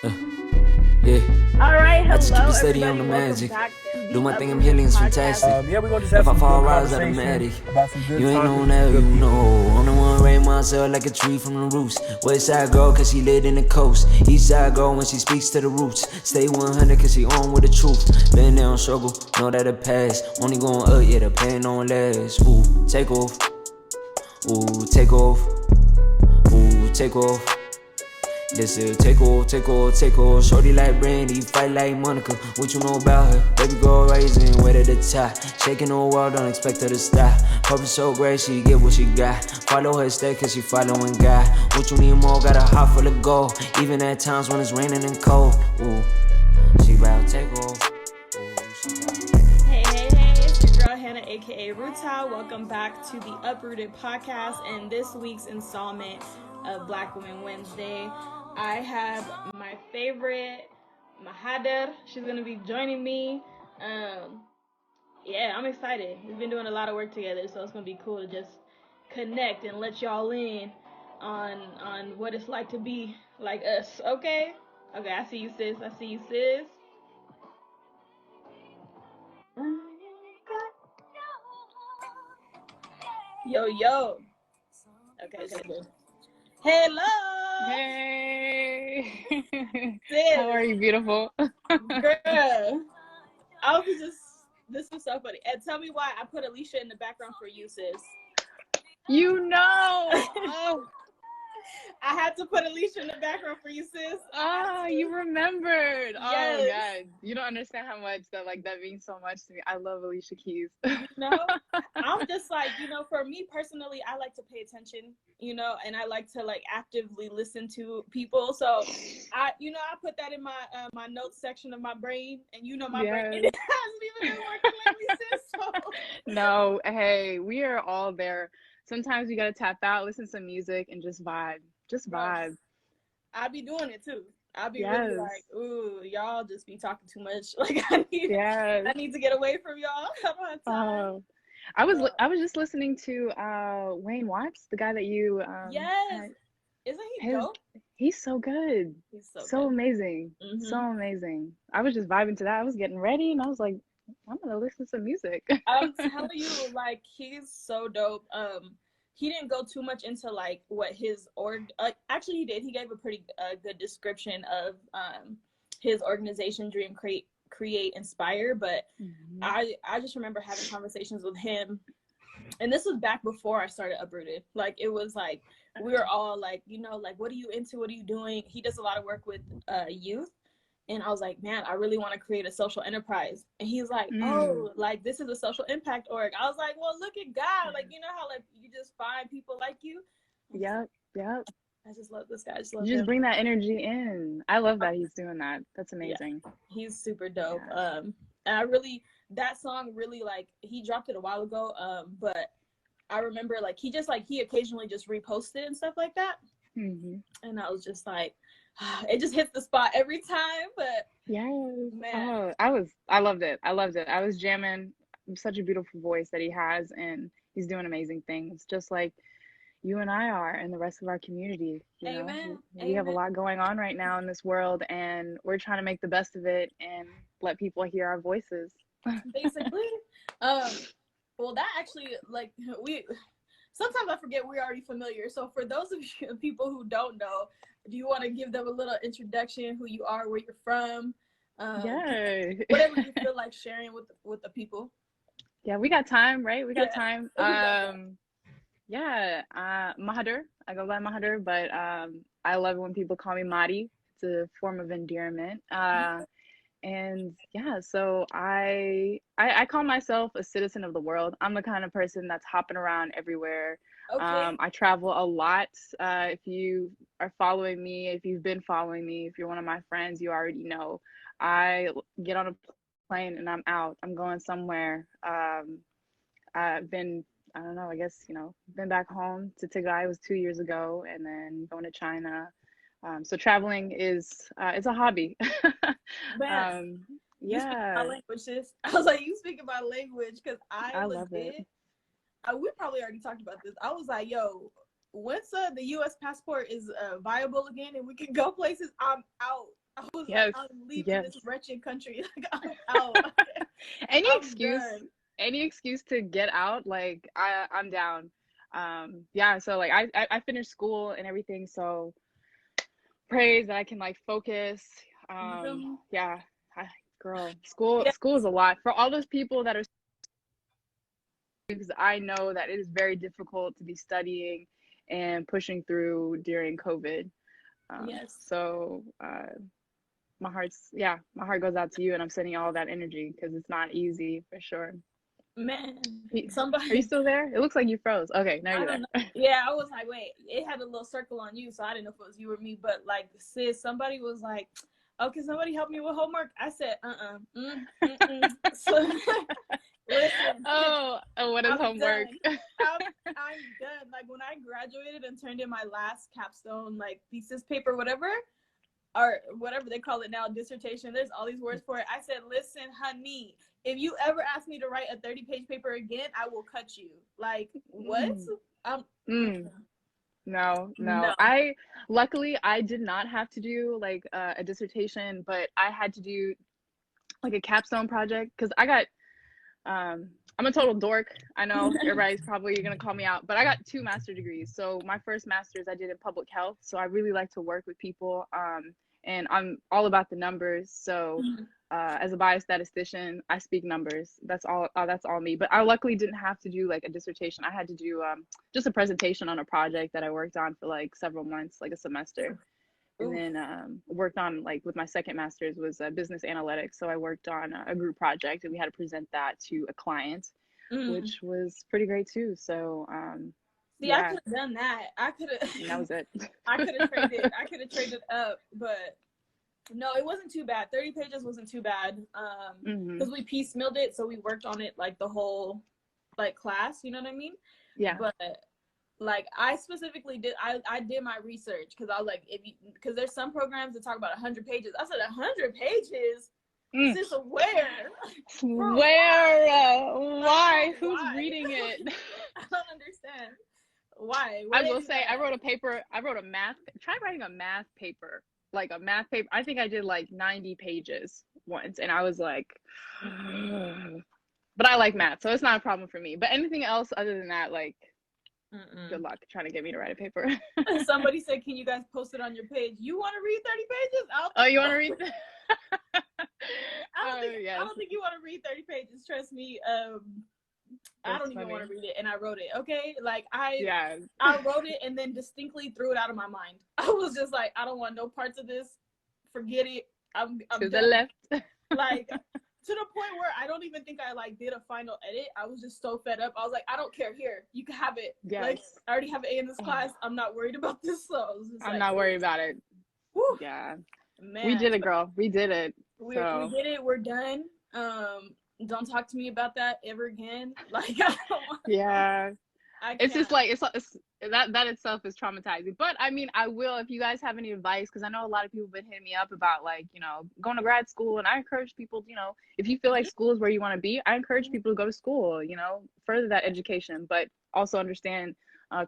Yeah, All right, I just keep hello it steady on everybody. the Welcome magic. back to Do the my thing, I'm Uprooted healing, it's podcast. fantastic. Yeah, we're gonna just have If I some fall, good rise out of conversation Mahdi. about some good You ain't topics know with some now, you good people. know. I'm the one raise myself like a tree from the roots. West side girl, cause she lit in the coast. East side girl when she speaks to the roots. Stay 100 cause she on with the truth. Been there on struggle, know that it pass. Only going up, yeah, the pain don't last. Ooh, take off. Ooh, take off. Ooh, take off. This is take off, take off, take off. Shorty like Brandy, fight like Monica. What you know about her? Baby girl rising, wet at the top. Shaking the world, don't expect her to stop. Purpose so great, she get what she got. Follow her step, cause she following God. What you need more, got a heart full of gold. Even at times when it's raining and cold. Ooh, she bout take off. Hey, it's your girl Hannah, aka Ruta. Welcome back to the Uprooted podcast and this week's installment of Black Women Wednesday. I have my favorite, Mahder. She's gonna be joining me. Yeah, I'm excited. We've been doing a lot of work together, so it's gonna be cool to just connect and let y'all in on what it's like to be like us. Okay? Okay, I see you, sis. I see you, sis. Yo, yo. Okay, good. Hello, Hey, how are sis. you, beautiful? Girl. I was just, this was so funny. And tell me why I put Alicia in the background for you, sis. You know, oh, I had to put Alicia in the background for you, sis. you remembered. Oh Yes. God, you don't understand how much that means so much to me. I love Alicia Keys. You know, I'm just like, for me personally, I like to pay attention, and I like to like actively listen to people. So I put that in my notes section of my brain, and my brain Yes. it hasn't even been working lately, sis. So No, hey, we are all there. Sometimes we gotta tap out, listen to some music, and just vibe. Just bro, vibe. I be doing it too. I be really like, Yes. ooh, y'all just be talking too much. Like I need, Yes. I need to get away from y'all. I don't have time. Oh, Uh, I was just listening to Wayne Watts, the guy that you yes, had. isn't he His dope? He's so good. He's so So good. amazing. So hmm amazing. I was just vibing to that. I was getting ready and I was like, I'm gonna listen to music. I'm telling you, like he's so dope. He didn't go too much into like what his actually he did. He gave a pretty good description of his organization, Dream, Create, Inspire. But Mhm. I just remember having conversations with him, and this was back before I started Uprooted. Like it was like we were all like, like what are you into? What are you doing? He does a lot of work with youth. And I was like, man, I really want to create a social enterprise. And he's like, Mm. oh, like this is a social impact org. I was like, well, look at God. Like, you know how like you just find people like you. Yep, yep. I just love this guy. I just love You just him. bring that energy in. I love that he's doing that. That's Yeah, amazing. he's super dope. Yeah. And I really that song really like he dropped it a while ago. But I remember like he occasionally just reposted and stuff like that. hmm And I was just like, it just hits the spot every time. But Yes. man, Oh, I loved it. I loved it. I was jamming. Such a beautiful voice that he has, and he's doing amazing things, just like you and I are, and the rest of our community. You know, amen, we have a amen. lot going on right now in this world, and we're trying to make the best of it and let people hear our voices. Basically. Um, well, that actually, like, we sometimes I forget we're already familiar. So, for those of you people who don't know, do you want to give them a little introduction, who you are, where you're from, um, Yay. whatever you feel like sharing with the people? Yeah, we got time, right? We Yeah, got time. we got that. Yeah, Mahder. I go by Mahder, but I love it when people call me Mahdi. It's a form of endearment. And yeah, so I call myself a citizen of the world. I'm the kind of person that's hopping around everywhere. Okay. I travel a lot. If you are following me, if you've been following me, if you're one of my friends, you already know. I get on a plane and I'm out. I'm going somewhere. I've been, I don't know, I guess, been back home to Tigray. It was 2 years ago, and then going to China. So traveling is it's a hobby. Man, um, you speak my yeah, languages. I was like, you speaking my language because I I love it. legit. We probably already talked about this. I was like, yo, once the U.S. passport is viable again and we can go places, I'm out. I was like, I'm leaving this wretched country. Like, I'm out. any I'm excuse, done. any excuse to get out, like I'm down. Yeah, so like I finished school and everything, so praise that I can like focus. Yeah, girl, school is a lot for all those people that are, because I know that it is very difficult to be studying and pushing through during COVID. So my heart goes out to you, and I'm sending all that energy because it's not easy for sure. Man, are you still there? It looks like you froze. Okay, now you're there. Yeah, I was like, wait, it had a little circle on you, so I didn't know if it was you or me. But like, sis, somebody was like, oh, can somebody help me with homework? I said, So, listen. What is homework? I'm done. Like, when I graduated and turned in my last capstone, like thesis paper, whatever, or whatever they call it now, dissertation, there's all these words for it. I said, listen, honey, if you ever ask me to write a 30-page paper again, I will cut you. Like, what? No. Luckily I did not have to do like a dissertation, but I had to do like a capstone project because I got I'm a total dork. I know everybody's probably gonna call me out, but I got 2 master's degrees. So my first master's I did in public health. So I really like to work with people, and I'm all about the numbers. So as a biostatistician, I speak numbers. That's all me. But I luckily didn't have to do like a dissertation. I had to do just a presentation on a project that I worked on for like several months, like a semester. And then worked on, like with my second master's was business analytics. So I worked on a group project and we had to present that to a client, which was pretty great too. So see, I could have done that. That was it. I could have traded up, but no, it wasn't too bad. 30 pages wasn't too bad. Because we piecemealed it, so we worked on it like the whole like class, you know what I mean? Yeah. But like I specifically did, I did my research because I was like, because there's some programs that talk about 100 pages. I said 100 pages. Sis, where? Bro, why? Who's reading it? I don't understand. Why? I will say, I wrote a math. Try writing a math paper. Like a math paper. I think I did like 90 pages once, and I was like, but I like math, so it's not a problem for me. But anything else other than that, like, good luck trying to get me to write a paper. Somebody said, can you guys post it on your page? You want to read 30 pages? Oh, you want to read? I don't think you want to read 30 pages. Trust me. I don't even want to read it, and I wrote it. Okay, like I wrote it and then distinctly threw it out of my mind. I was just like, I don't want no parts of this. Forget it. I'm to done. The left. Like, to the point where I don't even think I like did a final edit. I was just so fed up. I was like, I don't care. Here, you can have it. Yes. Like, I already have an A in this class. I'm not worried about this. So I'm not worried about it. Whew. Yeah. Man, we did it, girl. We did it. We did it. We're done. Don't talk to me about that ever again. Like, I don't want, it's just like it's that itself is traumatizing. But I mean, I will, if you guys have any advice, because I know a lot of people have been hitting me up about, like, you know, going to grad school, and I encourage people, you know, if you feel like school is where you want to be, I encourage people to go to school, you know, further that education, but also understand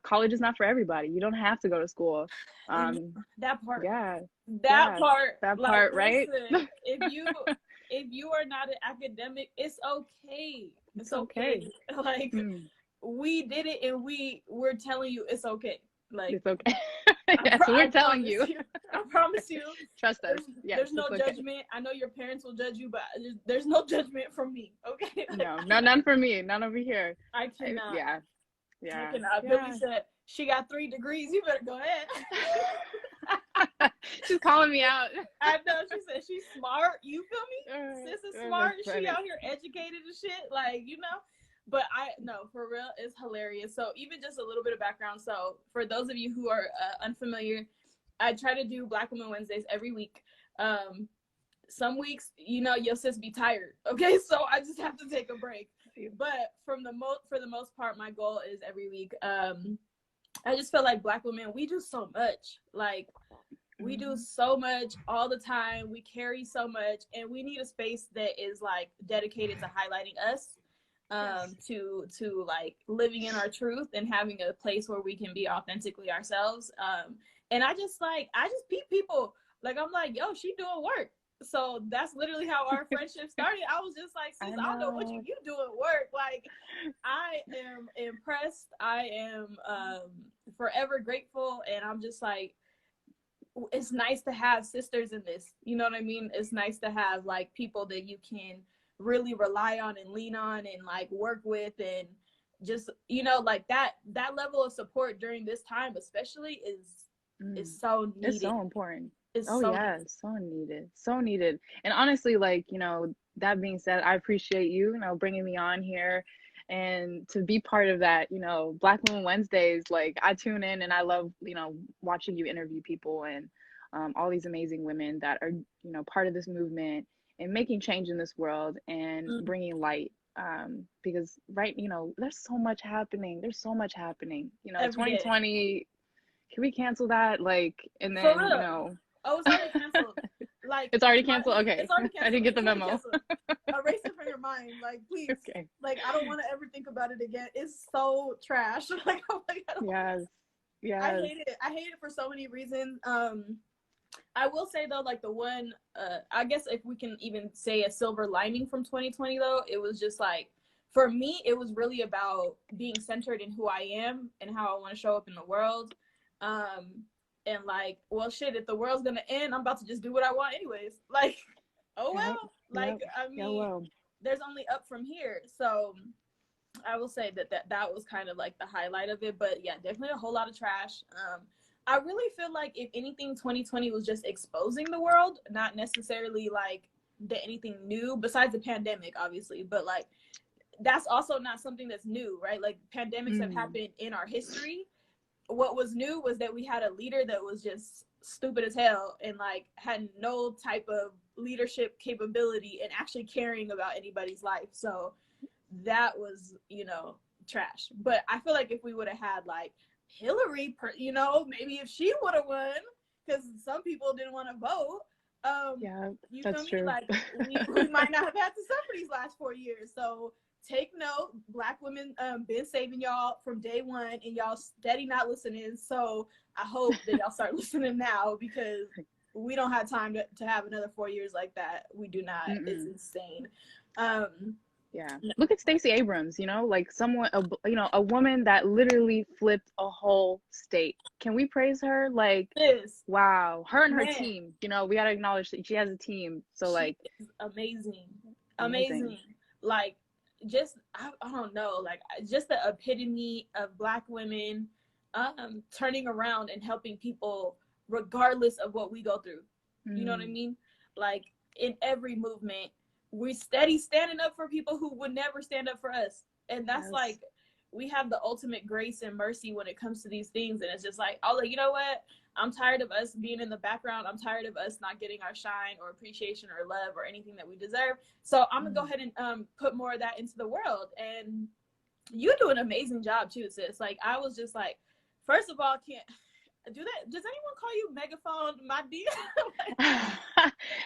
college is not for everybody. You don't have to go to school. That part. That like, part, right? Listen, if you are not an academic, it's okay. It's okay. Like, we did it, and we're telling you it's okay. Like, it's okay. Yes, we're telling you. I promise you. Trust us. Yes, there's no judgment. I know your parents will judge you, but there's no judgment from me. Okay. No, none for me. None over here. I cannot. Yeah. I cannot. Billy said she got 3 degrees. You better go ahead. She's calling me out. I know. She said she's smart. You feel me? Sis is smart. She out here educated and shit. Like, you know. But for real, it's hilarious. So even just a little bit of background. So for those of you who are unfamiliar, I try to do Black Women Wednesdays every week. Some weeks, you know, your sis be tired. Okay, so I just have to take a break. But for the most part, my goal is every week. I just feel like Black women, we do so much. Like, we do so much all the time. We carry so much, and we need a space that is like dedicated to highlighting us. to like living in our truth and having a place where we can be authentically ourselves. And I just peep people. Like, I'm like, yo, she doing work. So that's literally how our friendship started. I was just like, sis, I don't know what you doing work. Like, I am impressed. I am forever grateful. And I'm just like, it's nice to have sisters in this. You know what I mean? It's nice to have like people that you can really rely on and lean on and like work with, and just, you know, like that level of support during this time especially is so needed. It's so important. It's needed. So needed. And honestly, like, you know, that being said, I appreciate you, you know, bringing me on here and to be part of that, you know, Black Women Wednesdays. Like, I tune in and I love, you know, watching you interview people and all these amazing women that are, you know, part of this movement and making change in this world and bringing light. Because you know, there's so much happening. You know, every 2020, day. can we cancel that? Like, and then, you know. Oh, it's already canceled. Like, it's already canceled? Okay. It's already canceled. I didn't get the memo. Erase it from your mind. Like, please. Okay. Like, I don't want to ever think about it again. It's so trash. Like, I'm like, Yes. I hate it. I hate it for so many reasons. I will say though, like the one, I guess if we can even say a silver lining from 2020 though, it was just like, for me, it was really about being centered in who I am and how I want to show up in the world. And like, well, shit, if the world's gonna end, I'm about to just do what I want anyways. Like, oh well. I mean, there's only up from here. So I will say that was kind of like the highlight of it. But yeah, definitely a whole lot of trash. I really feel like if anything, 2020 was just exposing the world, not necessarily like anything new besides the pandemic, obviously. But like, that's also not something that's new, right? Like, pandemics have happened in our history. What was new was that we had a leader that was just stupid as hell and like had no type of leadership capability and actually caring about anybody's life. So that was, you know, trash. But I feel like if we would have had like Hillary, you know, maybe if she would have won, because some people didn't want to vote. You feel me? True. Like, we might not have had to suffer these last 4 years. So take note, Black women been saving y'all from day one, and y'all steady not listening. So I hope that y'all start listening now, because we don't have time to have another 4 years like that. We do not. It's insane. Yeah. Look at Stacey Abrams, you know, like a woman that literally flipped a whole state. Can we praise her? Like, wow. Her and her team, you know, we got to acknowledge that she has a team. So she like, is amazing. Like, just, I don't know, like, just the epitome of Black women turning around and helping people regardless of what we go through. You know what I mean? Like, in every movement, we're steady standing up for people who would never stand up for us. And that's like, we have the ultimate grace and mercy when it comes to these things. And it's just like, oh, like, you know what? I'm tired of us being in the background. I'm tired of us not getting our shine or appreciation or love or anything that we deserve. So I'm gonna go ahead and put more of that into the world. And you do an amazing job too, sis. Like, I was just like, first of all, does anyone call you Megaphone Mahdi?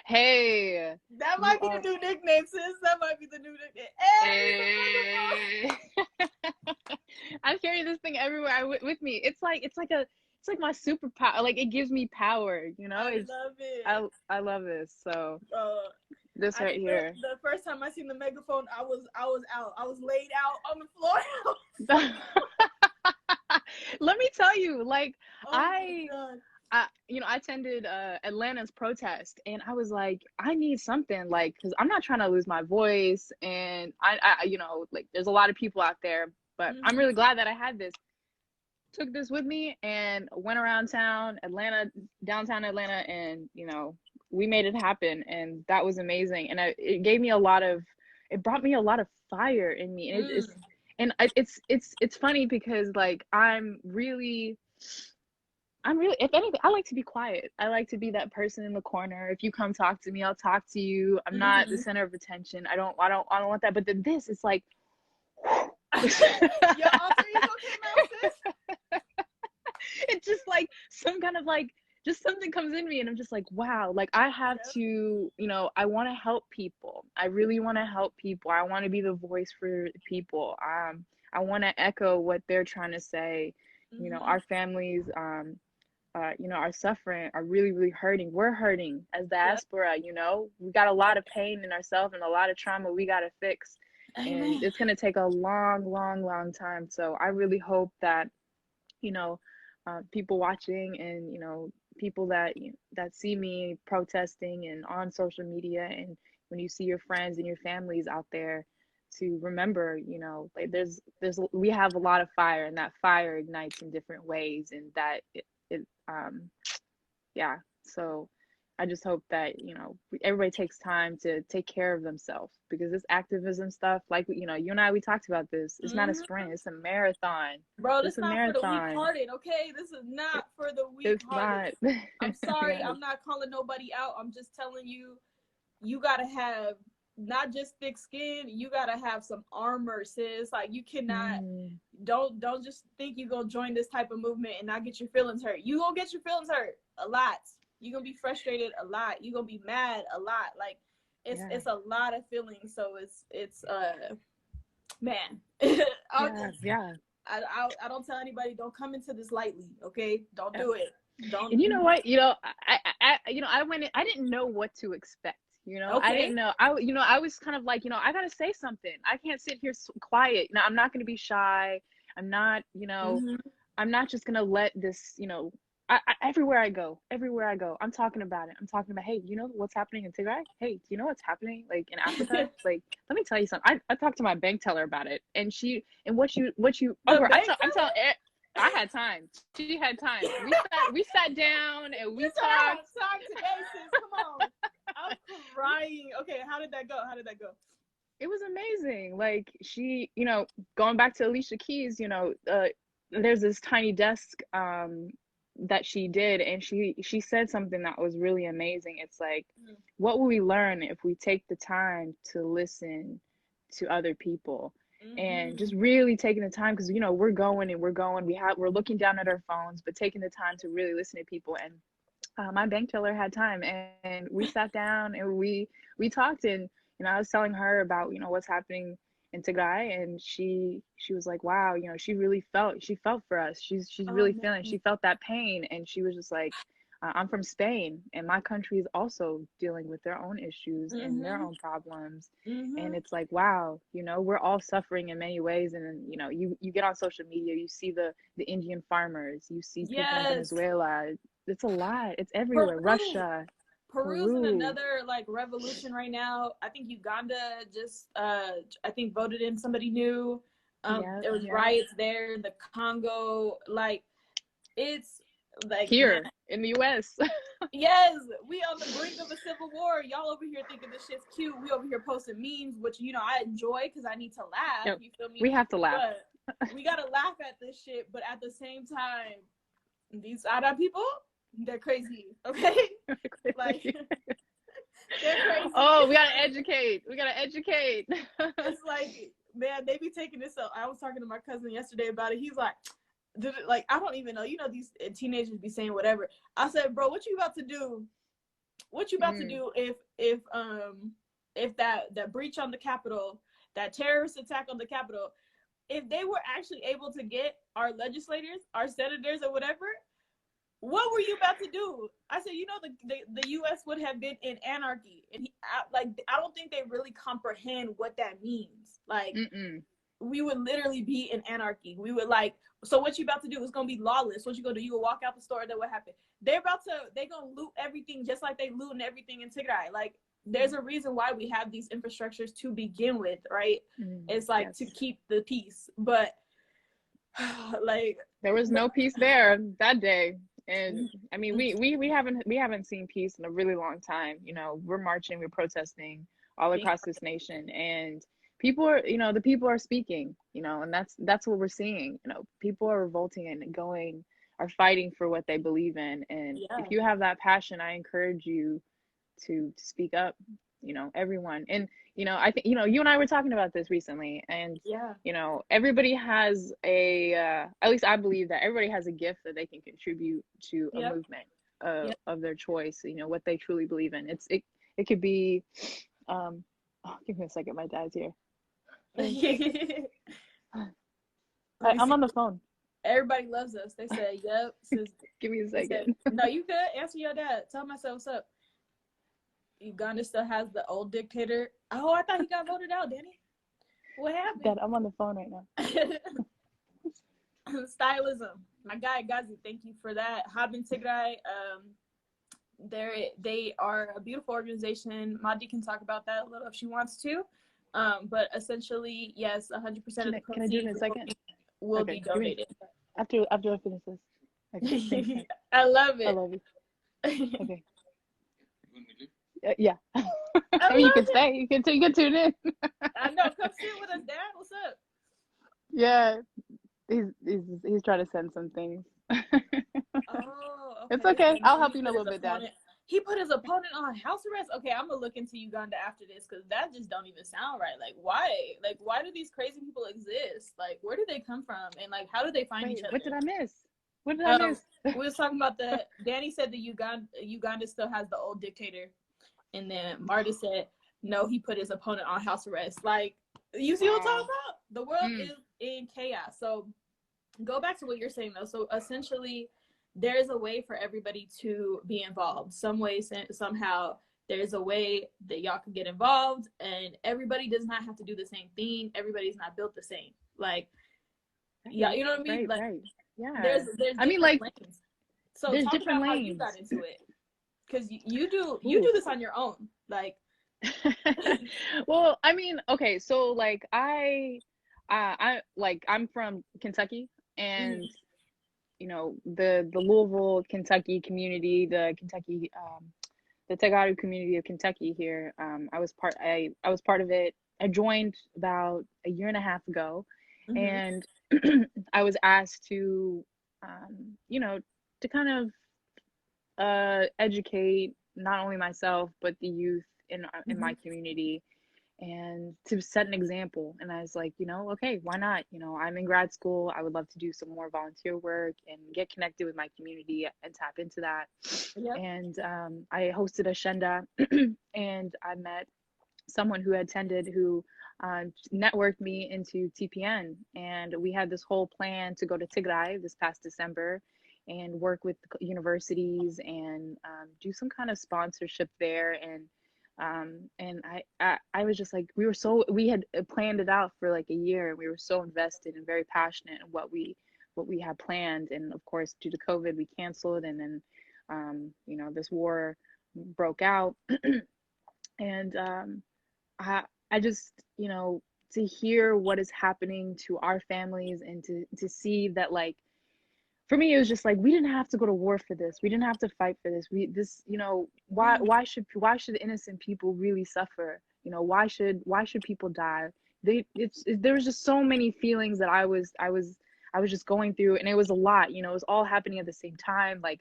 Hey, that might be the new nickname, sis. That might be the new nickname. Hey. I carry this thing everywhere with me. It's like my superpower. Like, it gives me power, you know. I love it. I love this. So this right here. The first time I seen the megaphone, I was out. I was laid out on the floor. Let me tell you, like, I attended Atlanta's protest, and I was like, I need something, like, because I'm not trying to lose my voice, and I you know, like, there's a lot of people out there, but I'm really glad that I had this. Took this with me and went around town, downtown Atlanta, and, you know, we made it happen, and that was amazing. And it brought me a lot of fire in me, and it's funny because, like, I'm really, if anything, I like to be quiet. I like to be that person in the corner. If you come talk to me, I'll talk to you. I'm not the center of attention. I don't want that. But then this, it's like, your alter ego came out, sis. It's just like some kind of like just something comes in me and I'm just like, wow, like I have to, I want to help people. I really want to help people. I want to be the voice for people. I want to echo what they're trying to say. Our families, are suffering, are really, really hurting. We're hurting as diaspora, we got a lot of pain in ourselves and a lot of trauma we got to fix. Amen. And it's going to take a long, long, long time. So I really hope that, people watching and, people that that see me protesting and on social media, and when you see your friends and your families out there, to remember, like we have a lot of fire, and that fire ignites in different ways, and that yeah. So I just hope that everybody takes time to take care of themselves, because this activism stuff, like you and I, we talked about this. It's not a sprint; it's a marathon. Bro, it's this not for the weak-hearted, okay? This is not for the weak-hearted. I'm sorry, I'm not calling nobody out. I'm just telling you, you gotta have not just thick skin, you gotta have some armor, sis. Like, you cannot, don't just think you gonna join this type of movement and not get your feelings hurt. You gonna get your feelings hurt a lot. You're gonna be frustrated a lot. You're gonna be mad a lot. Like, it's a lot of feelings. So it's man. I don't tell anybody, don't come into this lightly, okay? Don't do it. Don't. And you know what? I went in, I didn't know what to expect. I didn't know. I was kind of like, I gotta say something. I can't sit here quiet. I'm not gonna be shy. I'm not, I'm not just gonna let this, everywhere I go, I'm talking about it. I'm talking about, hey, what's happening in Tigray? Hey, do you know what's happening like in Africa? Like, let me tell you something. I talked to my bank teller about it, and I had time. She had time. We sat down and we talked. Come on. I'm crying. Okay, how did that go? It was amazing. Like, she, going back to Alicia Keys, there's this tiny desk that she did, and she said something that was really amazing. It's like, what will we learn if we take the time to listen to other people? And just really taking the time, because we're going, we're looking down at our phones, but taking the time to really listen to people. And my bank teller had time, and we sat down and we talked, and I was telling her about what's happening in Tigray, and she was like, wow, she really felt for us. She's really feeling. She felt that pain, and she was just like, I'm from Spain, and my country is also dealing with their own issues and their own problems. And it's like, wow, we're all suffering in many ways. And you get on social media, you see the Indian farmers, you see people in Venezuela. It's a lot. It's everywhere. Russia. Peru's in another like revolution right now. I think Uganda just I think voted in somebody new. There was riots there. The Congo, like, it's like here in the US. Yes, we on the brink of a civil war. Y'all over here thinking this shit's cute. We over here posting memes, which I enjoy because I need to laugh. Yep. You feel me? We have to laugh. But we gotta laugh at this shit, but at the same time, these Arab people, they're crazy. Okay, like, they're crazy. Oh, we gotta educate. It's like, man, they be taking this up. I was talking to my cousin yesterday about it. He's like, I don't even know. These teenagers be saying whatever. I said, bro, what you about to do? What you about to do if that breach on the Capitol, that terrorist attack on the Capitol, if they were actually able to get our legislators, our senators, or whatever, what were you about to do? I said, the U.S. would have been in anarchy, and I don't think they really comprehend what that means. Like, we would literally be in anarchy. We would so what you about to do is gonna be lawless. What you gonna do? You gonna walk out the store, then what happened? They gonna loot everything just like they looting everything in Tigray. Like, there's a reason why we have these infrastructures to begin with, right? It's like to keep the peace. But like, there was no peace there that day. And I mean, we haven't seen peace in a really long time. We're marching, we're protesting all across this nation, and people are, the people are speaking, and that's what we're seeing. People are revolting and are fighting for what they believe in. And if you have that passion, I encourage you to speak up, everyone. And, I think, you and I were talking about this recently, and, everybody has at least I believe that everybody has a gift that they can contribute to a movement. of their choice, you know, what they truly believe in. It could be oh, give me a second, my dad's here. I'm on the phone. Everybody loves us. They say, yep. Give me a second. No, you good. Answer your dad. Tell myself what's up. Uganda still has the old dictator. Oh, I thought he got voted out, Danny. What happened? Dad, I'm on the phone right now. Stylism. My guy Gazi, thank you for that. Haben Tigray, they are a beautiful organization. Mahdi can talk about that a little if she wants to. But essentially, yes, 100% of the proceeds can I do it in a second? will be donated. After I finish this. Okay, I love it. I love you. Okay. Yeah. I mean, you can stay. You can tune in. I know. Come sit with us, Dad. What's up? Yeah. He's trying to send some things. Oh, okay. It's okay. I'll help you in a little bit, Dad. He put his opponent on house arrest. Okay, I'm gonna look into Uganda after this because that just don't even sound right. Like, why? Like, why do these crazy people exist? Like, where do they come from? And like, how do they find each other? What did I miss? What did I miss? We was talking about Danny said the Uganda still has the old dictator, and then Marta said no, he put his opponent on house arrest. Like, you see what I'm talking about? The world is in chaos. So go back to what you're saying though. So essentially, there's a way for everybody to be involved. Some way, somehow, there's a way that y'all can get involved, and everybody does not have to do the same thing. Everybody's not built the same. Like, yeah, you know what I mean? Right, like, right. Yeah. There's I mean, like, lanes. So there's talk different about lanes. how you got into it, because you do this on your own. Like, well, I mean, okay, so like I'm from Kentucky, and you know, the Louisville, Kentucky community, the Kentucky the Tagaru community of Kentucky here. I was part of it. I joined about a year and a half ago, and I was asked to you know, to kind of educate not only myself but the youth in my community, and to set an example. And I was like, you know, okay, why not? You know, I'm in grad school. I would love to do some more volunteer work and get connected with my community and tap into that. Yep. And I hosted a Shenda and I met someone who attended who networked me into TPN. And we had this whole plan to go to Tigray this past December and work with universities and do some kind of sponsorship there. And I was just like, we had planned it out for like a year, and we were so invested and very passionate in what we had planned. And of course, due to COVID, we canceled, and then you know, this war broke out. And I just, you know, to hear what is happening to our families, and to see that, like, for me, it was just like, we didn't have to go to war for this. We didn't have to fight for this. You know, why should innocent people really suffer? You know, why should people die? There was just so many feelings that I was just going through, and it was a lot. You know, it was all happening at the same time. Like,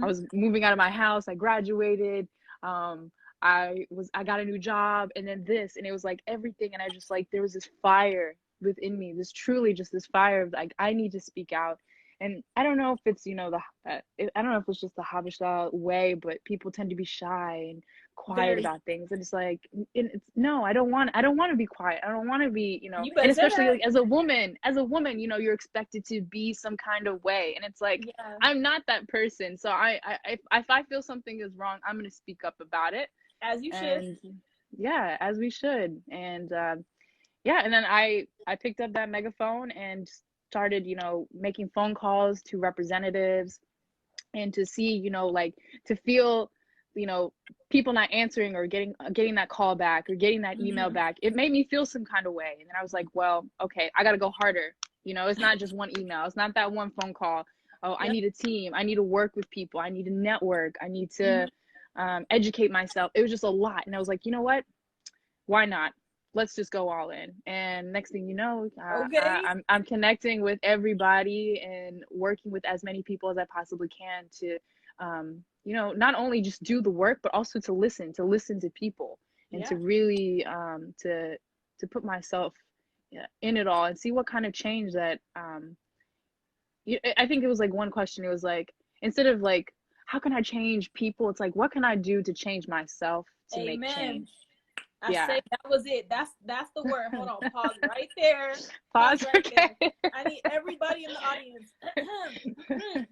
I was moving out of my house. I graduated. I got a new job, and then this, and it was like everything. And I just, like, there was this fire within me. This truly just this fire of, like, I need to speak out. And I don't know if it's, you know, I don't know if it's just the Habesha way, but people tend to be shy and quiet about things. And it's like, no, I don't want to be quiet. I don't want to be, you know, and especially like, as a woman, you know, you're expected to be some kind of way. And it's like, I'm not that person. So if I feel something is wrong, I'm going to speak up about it. As you should. Yeah, as we should. And yeah, and then I picked up that megaphone and started, you know, making phone calls to representatives, and to see, you know, like, to feel, you know, people not answering or getting that call back or getting that email back. It made me feel some kind of way. And then I was like, well, okay, I got to go harder. You know, it's not just one email. It's not that one phone call. Oh, I need a team. I need to work with people. I need to network. I need to educate myself. It was just a lot. And I was like, you know what? Why not? Let's just go all in. And next thing you know, I'm connecting with everybody and working with as many people as I possibly can to, you know, not only just do the work, but also to listen to people, and to really, to put myself in it all and see what kind of change that, I think it was like one question. It was like, instead of like, how can I change people? It's like, what can I do to change myself to make Amen. change? I Yeah. say that was it. That's the word. Hold on. Pause right there. Pause. Right Okay. there. I need everybody in the audience.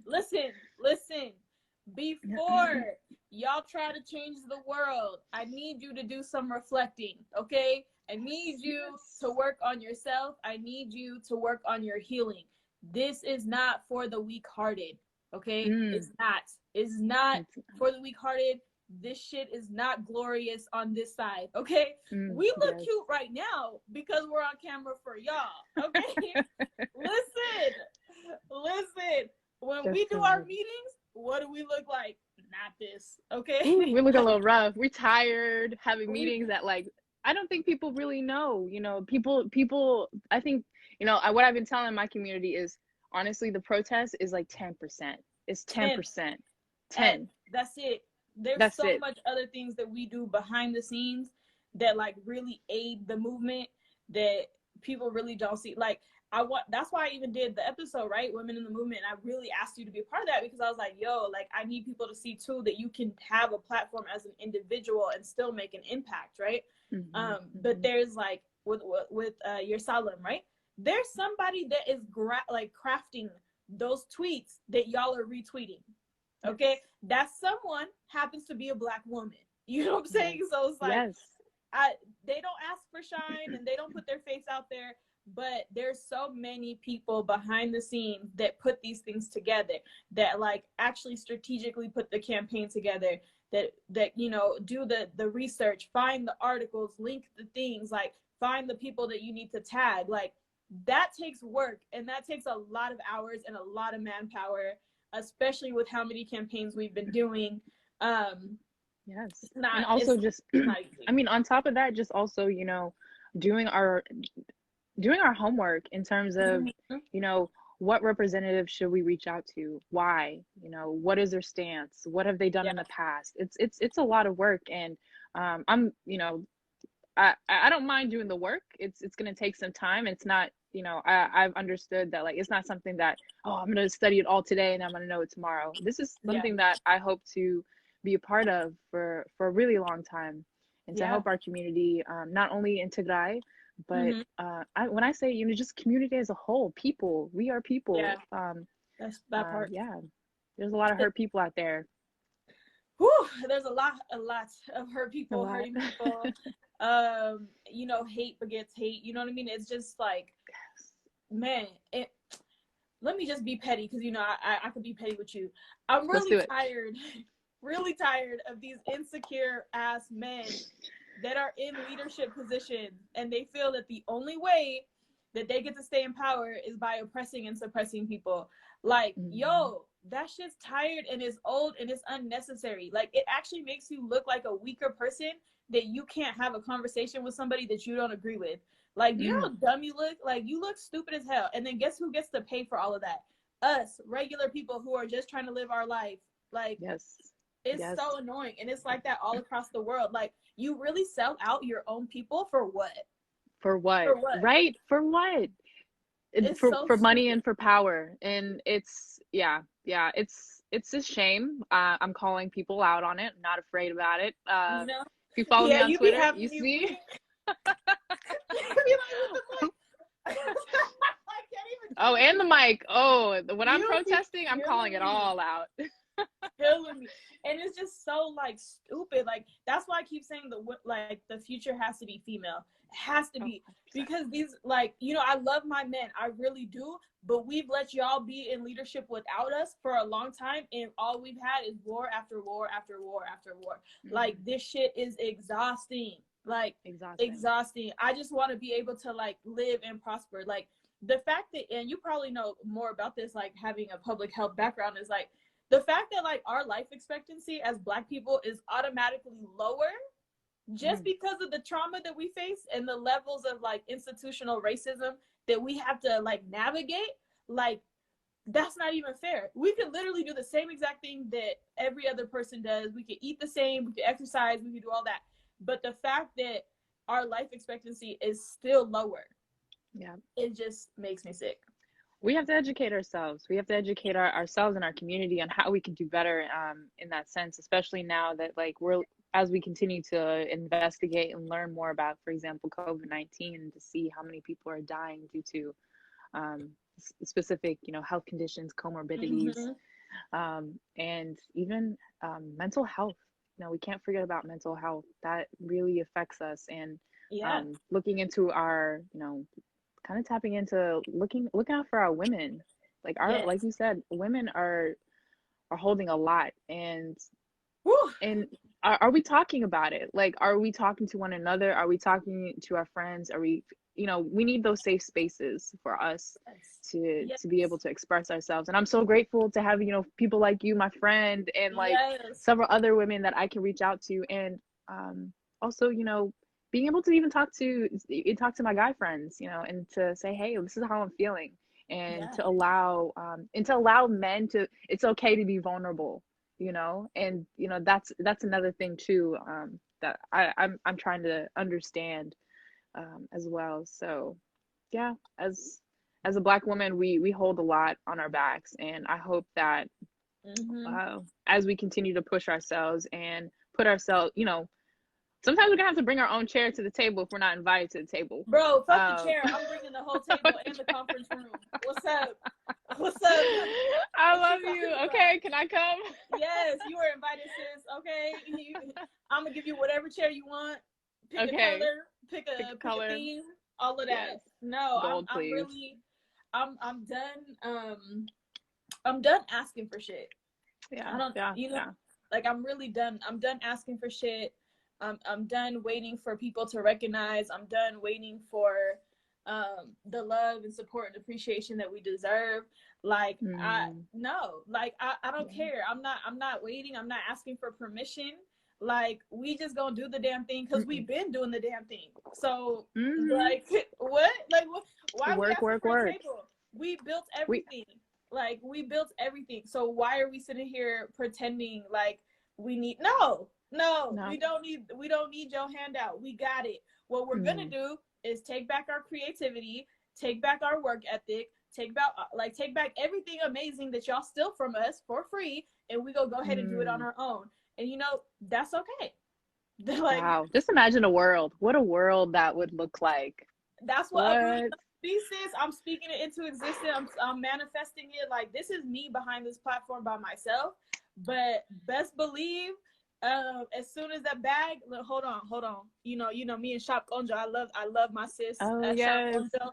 Listen. Before y'all try to change the world, I need you to do some reflecting, okay? I need you to work on yourself. I need you to work on your healing. This is not for the weak-hearted, okay? It's not. It's not for the weak-hearted. This shit is not glorious on this side, okay? We look cute right now because we're on camera for y'all, okay? Listen. When we do our meetings, what do we look like? Not this, okay? Ooh, we look a little rough. We're tired having meetings that, like, I don't think people really know, you know, people, I think, you know, what I've been telling my community is, honestly, the protest is like 10%. It's 10%. 10. That's it. There's so much other things that we do behind the scenes that like really aid the movement that people really don't see. Like that's why I even did the episode, right? Women in the Movement. And I really asked you to be a part of that because I was like, yo, like I need people to see too that you can have a platform as an individual and still make an impact, right? But there's like with your Salem, right? There's somebody that is crafting those tweets that y'all are retweeting. Okay, that someone happens to be a Black woman. You know what I'm saying? So it's like, they don't ask for shine and they don't put their face out there, but there's so many people behind the scenes that put these things together, that like actually strategically put the campaign together, that you know, do the research, find the articles, link the things, like find the people that you need to tag. Like that takes work, and that takes a lot of hours and a lot of manpower, especially with how many campaigns we've been doing. And also just, I mean, on top of that, just also, you know, doing our homework in terms of, you know, what representative should we reach out to? Why? You know, what is their stance? What have they done in the past? It's a lot of work, and I'm, you know, I don't mind doing the work. It's going to take some time. It's not, you know, I've understood that, like, it's not something that, oh, I'm going to study it all today and I'm going to know it tomorrow. This is something that I hope to be a part of for a really long time, and to help our community, not only in Tigray, but when I say, you know, just community as a whole, people, we are people. That's that part. There's a lot of hurt people out there. Whew, there's a lot of hurting people. You know, hate begets hate. You know what I mean? It's just like, man, let me just be petty, because you know I could be petty with you. I'm really tired of these insecure ass men that are in leadership positions, and they feel that the only way that they get to stay in power is by oppressing and suppressing people. Like, yo, that shit's tired and it's old and it's unnecessary. Like, it actually makes you look like a weaker person that you can't have a conversation with somebody that you don't agree with. Like, you know how dumb you look? Like, you look stupid as hell. And then guess who gets to pay for all of that? Us, regular people who are just trying to live our life. Like, it's so annoying. And it's like that all across the world. Like, you really sell out your own people for what? For what? Right? For what? For money and for power. And it's it's a shame. I'm calling people out on it. I'm not afraid about it. You know? If you follow me on Twitter, you see. Oh, and the mic. Oh, when I'm protesting, I'm calling it all out. Killing me. And it's just so like stupid. Like, that's why I keep saying the future has to be female. It has to be, because these, like, you know, I love my men, I really do, but we've let y'all be in leadership without us for a long time, and all we've had is war after war after war after war. Like, this shit is exhausting. Like, exhausting. I just want to be able to like live and prosper. Like, the fact that, and you probably know more about this, like having a public health background, is like the fact that like our life expectancy as Black people is automatically lower just because of the trauma that we face and the levels of like institutional racism that we have to like navigate. Like, that's not even fair. We could literally do the same exact thing that every other person does. We could eat the same, we could exercise, we could do all that. But the fact that our life expectancy is still lower, it just makes me sick. We have to educate ourselves. We have to educate ourselves and our community on how we can do better in that sense, especially now that like we're as we continue to investigate and learn more about, for example, COVID-19, and to see how many people are dying due to specific, health conditions, comorbidities, Mm-hmm. and even mental health. We can't forget about mental health. That really affects us. And Yeah. looking into our, kind of tapping into looking out for our women. Like Yes. you said, women are holding a lot. And Woo. are we talking about it? Like, are we talking to one another? Are we talking to our friends? Are we, we need those safe spaces for us Yes. to be Yes. able to express ourselves. And I'm so grateful to have, people like you, my friend, and like Yes. several other women that I can reach out to. And also, being able to even talk to my guy friends, and to say, hey, this is how I'm feeling. And Yeah. to allow men to, it's okay to be vulnerable, and that's another thing too, that I'm trying to understand as well. So yeah, as a Black woman, we hold a lot on our backs, and I hope that Mm-hmm. as we continue to push ourselves and put ourselves, sometimes we're gonna have to bring our own chair to the table if we're not invited to the table. Bro, fuck the chair. I'm bringing the whole table and the conference room. What's up? What's up? I What love you you. talking Okay, about? can I come? Yes, you were invited, sis. Okay, I'm gonna give you whatever chair you want. Pick a Okay, color, pick pick a a color. theme, all of that. Yes, No, gold, I'm please. really, I'm done. I'm done asking for shit. Yeah, I don't, yeah, yeah. like I'm really done. I'm done asking for shit. I'm done waiting for people to recognize. I'm done waiting for the love and support and appreciation that we deserve. Like I don't care. I'm not waiting. I'm not asking for permission. Like we just gonna do the damn thing because we've been doing the damn thing. So like what? Like what? Why are we Work, asking work, for a work. table? We built We everything. Like we built everything. So why are we sitting here pretending like we need no, we don't need your handout. We got it. What we're gonna do is take back our creativity, take back our work ethic, take back everything amazing that y'all steal from us for free, and we go ahead and do it on our own. And that's okay. Like wow. Just imagine a world. What a world that would look like. that's what Uprooted thesis. I'm speaking it into existence. I'm manifesting it. Like this is me behind this platform by myself. But best believe, as soon as that bag, look, hold on. You know me and Shop Konjo. I love my sis. Oh Shop yes. Konjo.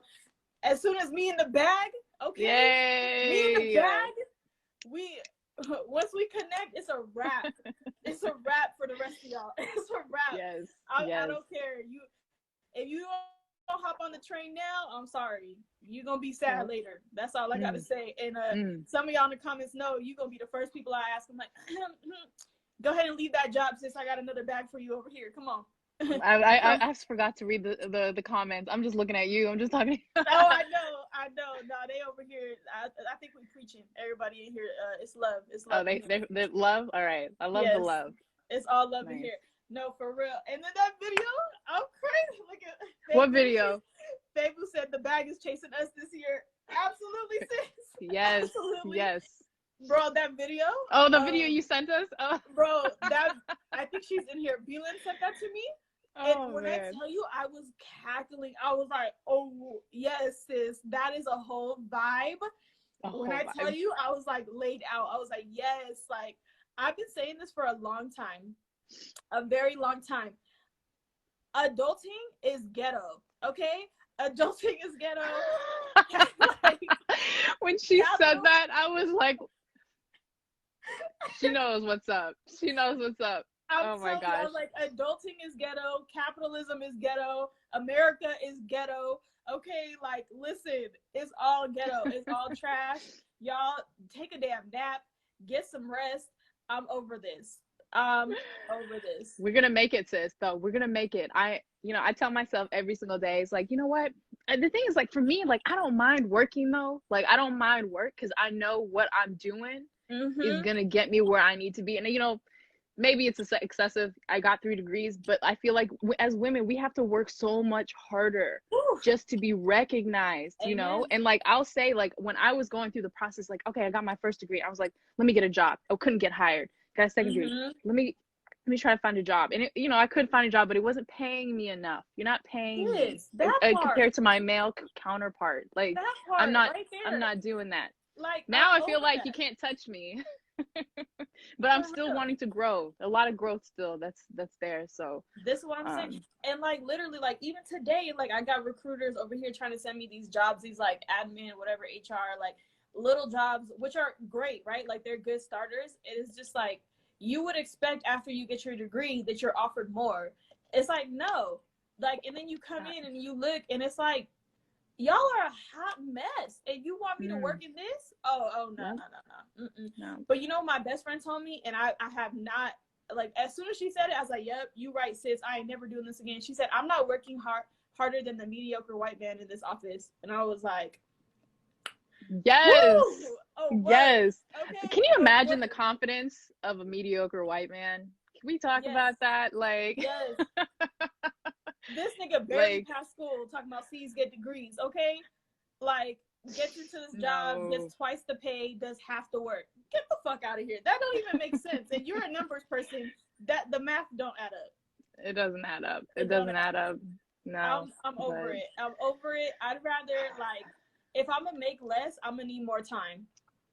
As soon as me in the bag, okay. Yay. Me in the bag. Once we connect, it's a wrap. It's a wrap for the rest of y'all. It's a wrap. Yes. I don't care. If you don't hop on the train now, I'm sorry. You're gonna be sad later. That's all I gotta say. And some of y'all in the comments know you're gonna be the first people I ask. I'm like, go ahead and leave that job, sis. I got another bag for you over here. Come on. I forgot to read the comments. I'm just looking at you. I'm just talking. Oh, I know. No, they over here. I think we preaching. Everybody in here. It's love. It's love. Oh, they love. All right. I love the love. It's all love in here. No, for real. And then that video, I'm crazy. Look at what video? Fabu said the bag is chasing us this year. Absolutely, sis. Yes. Absolutely. Yes. Bro, that video. Oh, the video you sent us? Oh. Bro, I think she's in here. Belen sent that to me. And when I tell you, I was cackling. I was like, oh, yes, sis. That is a whole vibe. When I tell you, I was like laid out. I was like, yes. Like, I've been saying this for a long time. A very long time. Adulting is ghetto, okay? Adulting is ghetto. Like, when she said that, I was like, she knows what's up. She knows what's up. Oh my gosh. I was like, adulting is ghetto. Capitalism is ghetto. America is ghetto. Okay, like, listen, it's all ghetto. It's all trash. Y'all, take a damn nap. Get some rest. I'm over this. We're gonna make it, sis, though. We're gonna make it. I tell myself every single day, it's like, you know what, and the thing is, like, for me, like, I don't mind working though. Like, I don't mind work because I know what I'm doing is gonna get me where I need to be. And maybe it's excessive. I got 3 degrees, but I feel like as women, we have to work so much harder Whew. just to be recognized, you know? Amen. And like, I'll say, like, when I was going through the process, like, okay, I got my first degree. I was like, let me get a job. I couldn't get hired. Got a second degree. Let me try to find a job. And it, you know, I could find a job, but it wasn't paying me enough. You're not paying me Yes, that part. compared to my male counterpart. Like, That part I'm not, right there. I'm not doing that. Like, Now I'm I feel over like that. you can't touch me. But I'm For still real. wanting to grow. A lot of growth still that's there. So This is what I'm saying. And like literally, like even today, like I got recruiters over here trying to send me these jobs, these like admin, whatever, HR, like little jobs, which are great, right? Like they're good starters. It is just like you would expect after you get your degree that you're offered more. It's like no. Like, and then you come in and you look and it's like y'all are a hot mess and you want me to work in this. Oh no. no. But you know, my best friend told me, and I have not, like, as soon as she said it, I was like, yep, you right, sis, I ain't never doing this again. She said, I'm not working harder than the mediocre white man in this office. And I was like, yes. woo! Oh, yes. Okay. Can you imagine the confidence of a mediocre white man? Can we talk about that? Like, yes. This nigga barely passed school talking about C's get degrees, okay? Like, gets into this job, gets twice the pay, does half the work. Get the fuck out of here. That don't even make sense. And you're a numbers person. That the math don't add up. It doesn't add up. It doesn't add up. No. I'm over it. I'm over it. I'd rather, like, if I'm gonna make less, I'm gonna need more time.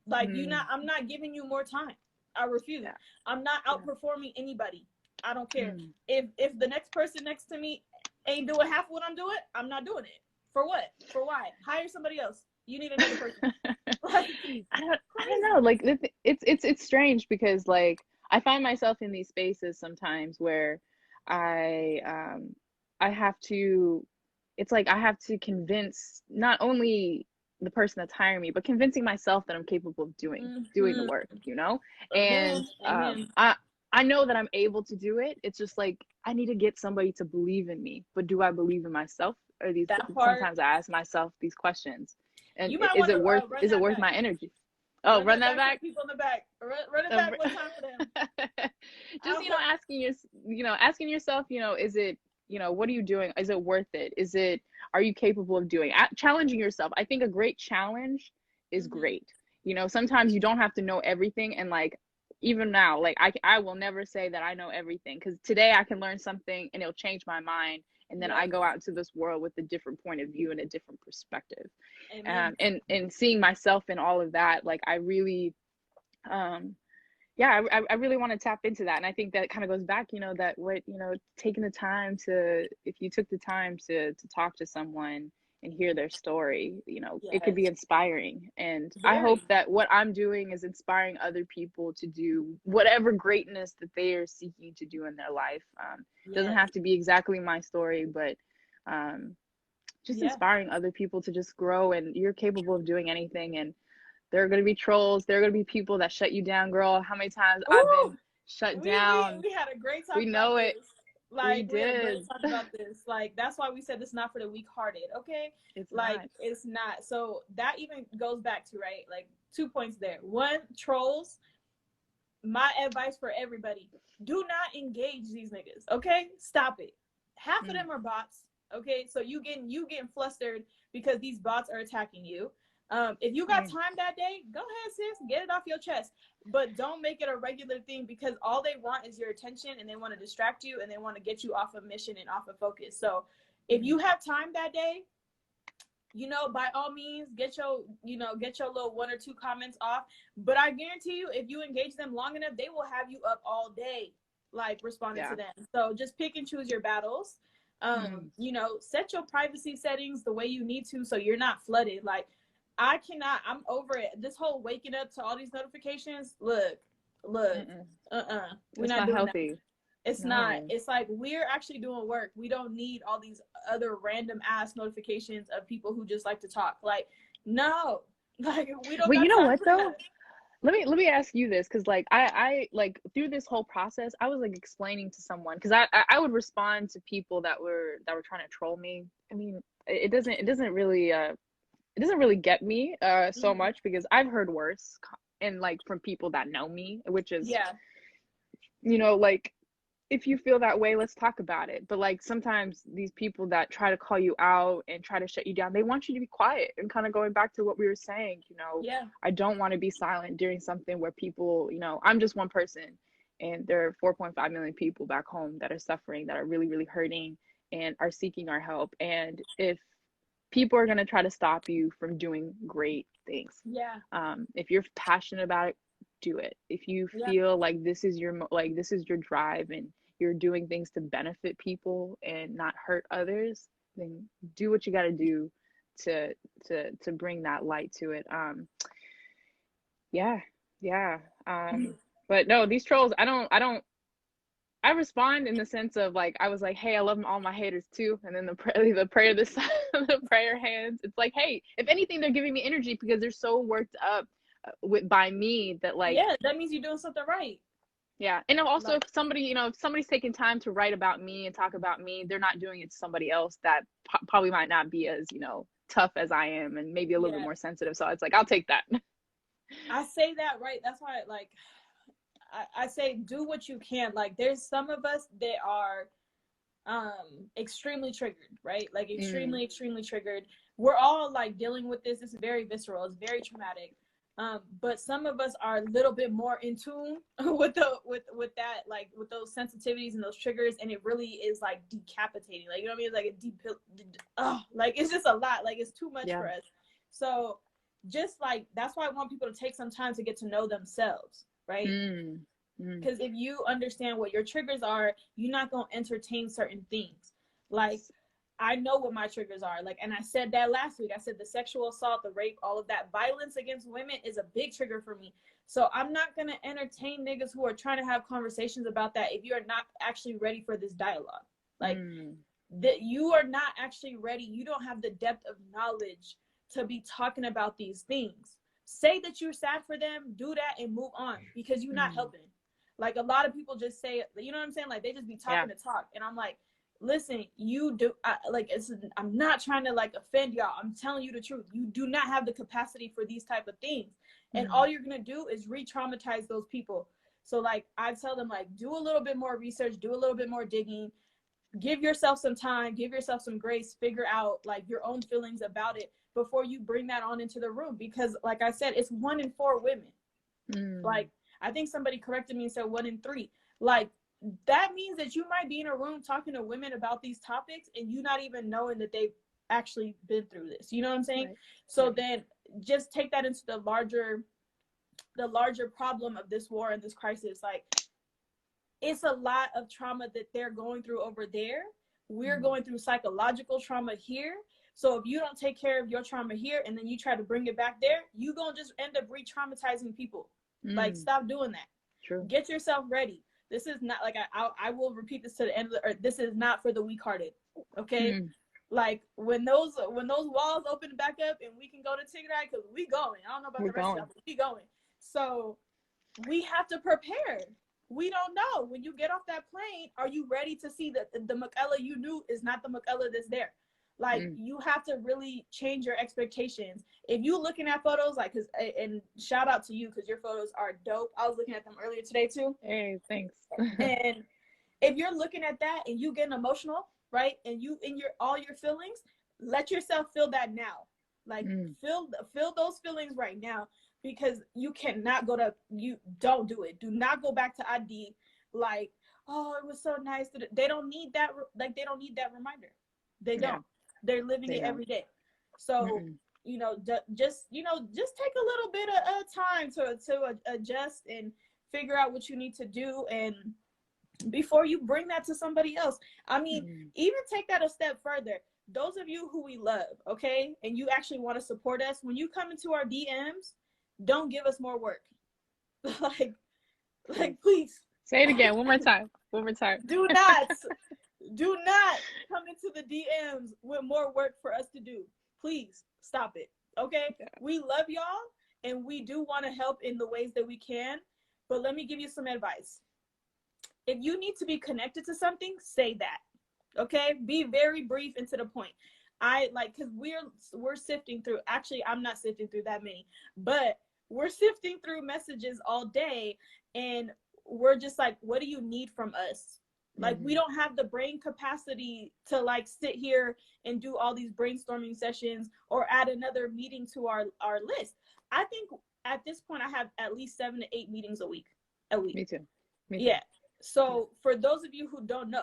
Like, I'm not giving you more time. I refuse. Yeah. I'm not outperforming anybody. I don't care. If the next person next to me ain't doing half what I'm doing, I'm not doing it. For what? For why? Hire somebody else. You need another person. Like, I don't know. Like, it's strange because, like, I find myself in these spaces sometimes where I have to, it's like I have to convince not only the person that's hiring me, but convincing myself that I'm capable of doing the work, you know? And I know that I'm able to do it. It's just like I need to get somebody to believe in me. But do I believe in myself? Or these sometimes I ask myself these questions. And is it worth my energy? Oh, run that back. People in the back. Run it back one time for them. Just asking yourself, is it, what are you doing? Is it worth it? Are you capable of doing? Challenging yourself. I think a great challenge is great. Sometimes you don't have to know everything, and like even now, like I will never say that I know everything, because today I can learn something and it'll change my mind, and then I go out into this world with a different point of view and a different perspective. And seeing myself in all of that, like I really I really want to tap into that. And I think that kind of goes back, that taking the time to, if you took the time to talk to someone and hear their story, it could be inspiring. And I hope that what I'm doing is inspiring other people to do whatever greatness that they are seeking to do in their life. It doesn't have to be exactly my story, but just inspiring other people to just grow, and you're capable of doing anything. And there are going to be trolls. There are going to be people that shut you down, girl. How many times I've been shut down? We had a great talk. We know it. Like, we had a great talk about this. Like, that's why we said it's not for the weak-hearted, okay? It's not. So that even goes back to, right, like 2 points there. One, trolls. My advice for everybody: do not engage these niggas, okay? Stop it. Half of them are bots, okay? So you getting flustered because these bots are attacking you. If you got time that day, go ahead, sis, get it off your chest. But don't make it a regular thing, because all they want is your attention, and they want to distract you, and they want to get you off of mission and off of focus. So if you have time that day, by all means, get your little 1 or 2 comments off. But I guarantee you, if you engage them long enough, they will have you up all day, like, responding to them. So just pick and choose your battles. Set your privacy settings the way you need to, so you're not flooded. Like, I'm over it. This whole waking up to all these notifications, look. We're not doing healthy. That. It's not. It's like, we're actually doing work. We don't need all these other random ass notifications of people who just like to talk. Like, no. Like, we don't. But you know what though? That. Let me ask you this, because like I like through this whole process, I was like explaining to someone, because I would respond to people that were trying to troll me. I mean, it doesn't really get me so much, because I've heard worse, and like from people that know me, which is you know, like, if you feel that way, let's talk about it. But like sometimes these people that try to call you out and try to shut you down, they want you to be quiet. And kind of going back to what we were saying, you know, Yeah. I don't want to be silent during something where people, you know, I'm just one person and there are 4.5 million people back home that are suffering, that are really, really hurting and are seeking our help. And if people are going to try to stop you from doing great things, Yeah. if you're passionate about it, do it. If you Yeah. feel like this is your like this is your drive and you're doing things to benefit people and not hurt others, then do what you got to do to bring that light to it. Yeah, yeah. But no, these trolls, I respond in the sense of like, I was like, hey, I love all my haters too. And then the prayer this side the prayer hands, it's like, hey, if anything, they're giving me energy because they're so worked up by me that like, Yeah, that means you're doing something right. yeah. And also, Like, if somebody, you know, if somebody's taking time to write about me and talk about me, they're not doing it to somebody else that probably might not be as, you know, tough as I am and maybe a little bit yeah, more sensitive. So it's like, I'll take that. I say that, right? That's why, like, I say do what you can. Like, there's some of us that are extremely triggered, right? Like extremely triggered. We're all like dealing with this. It's very visceral, it's very traumatic. But some of us are a little bit more in tune with with that, like with those sensitivities and those triggers, and it really is like decapitating. Like, you know what I mean? It's like a deep, like it's just a lot. Like, it's too much Yeah. for us. So just like, that's why I want people to take some time to get to know themselves, right? Because if you understand what your triggers are, you're not going to entertain certain things. Like, I know what my triggers are. Like, and I said that last week. I said the sexual assault, the rape, all of that violence against women is a big trigger for me. So I'm not going to entertain niggas who are trying to have conversations about that if you're not actually ready for this dialogue. Like, that you are not actually ready. You don't have the depth of knowledge to be talking about these things. Say that you're sad for them, do that and move on, because you're not helping. Like, a lot of people just say, you know what I'm saying? Like, they just be talking to talk. And I'm like, listen, you do, I'm not trying to like offend y'all. I'm telling you the truth. You do not have the capacity for these type of things. And all you're going to do is re-traumatize those people. So like, I tell them, like, do a little bit more research, do a little bit more digging, give yourself some time, give yourself some grace, figure out like your own feelings about it before you bring that on into the room. Because like I said, it's 1 in 4 women. Like, I think somebody corrected me and said 1 in 3. Like, that means that you might be in a room talking to women about these topics and you not even knowing that they've actually been through this. You know what I'm saying? Right. So then just take that into the larger problem of this war and this crisis. Like, it's a lot of trauma that they're going through over there. We're going through psychological trauma here. So if you don't take care of your trauma here and then you try to bring it back there, you're going to just end up re-traumatizing people. Like, stop doing that. True. Get yourself ready. This is not like, I will repeat this to the end of the earth. This is not for the weak-hearted. Okay. Like, when those walls open back up and we can go to Tigray, because we going. I don't know about the rest of y'all, but we going. So we have to prepare. We don't know. When you get off that plane, are you ready to see that the Makela you knew is not the Makela that's there? Like, you have to really change your expectations. If you looking at photos, like, and shout out to you, because your photos are dope. I was looking at them earlier today too. Hey, thanks. And if you're looking at that and you getting emotional, right, and you in all your feelings, let yourself feel that now. Like, feel those feelings right now, because you cannot you don't do it. Do not go back to ID like, oh, it was so nice. They don't need that. Like, they don't need that reminder. They don't. Yeah. They're living it every day. So, you know, just take a little bit of time to adjust and figure out what you need to do, and before you bring that to somebody else. I mean, even take that a step further. Those of you who we love, okay, and you actually want to support us, when you come into our DMs, don't give us more work. like, please. Say it again, one more time. Do not come into the DMs with more work for us to do. Please stop it. Okay. Yeah. We love y'all and we do want to help in the ways that we can. But let me give you some advice. If you need to be connected to something, say that. Okay. Be very brief and to the point. Because we're sifting through, actually, I'm not sifting through that many, but we're sifting through messages all day. And we're just like, what do you need from us? Like, we don't have the brain capacity to like sit here and do all these brainstorming sessions or add another meeting to our list. I think at this point I have at least 7 to 8 meetings a week. Me too. Yeah. So for those of you who don't know,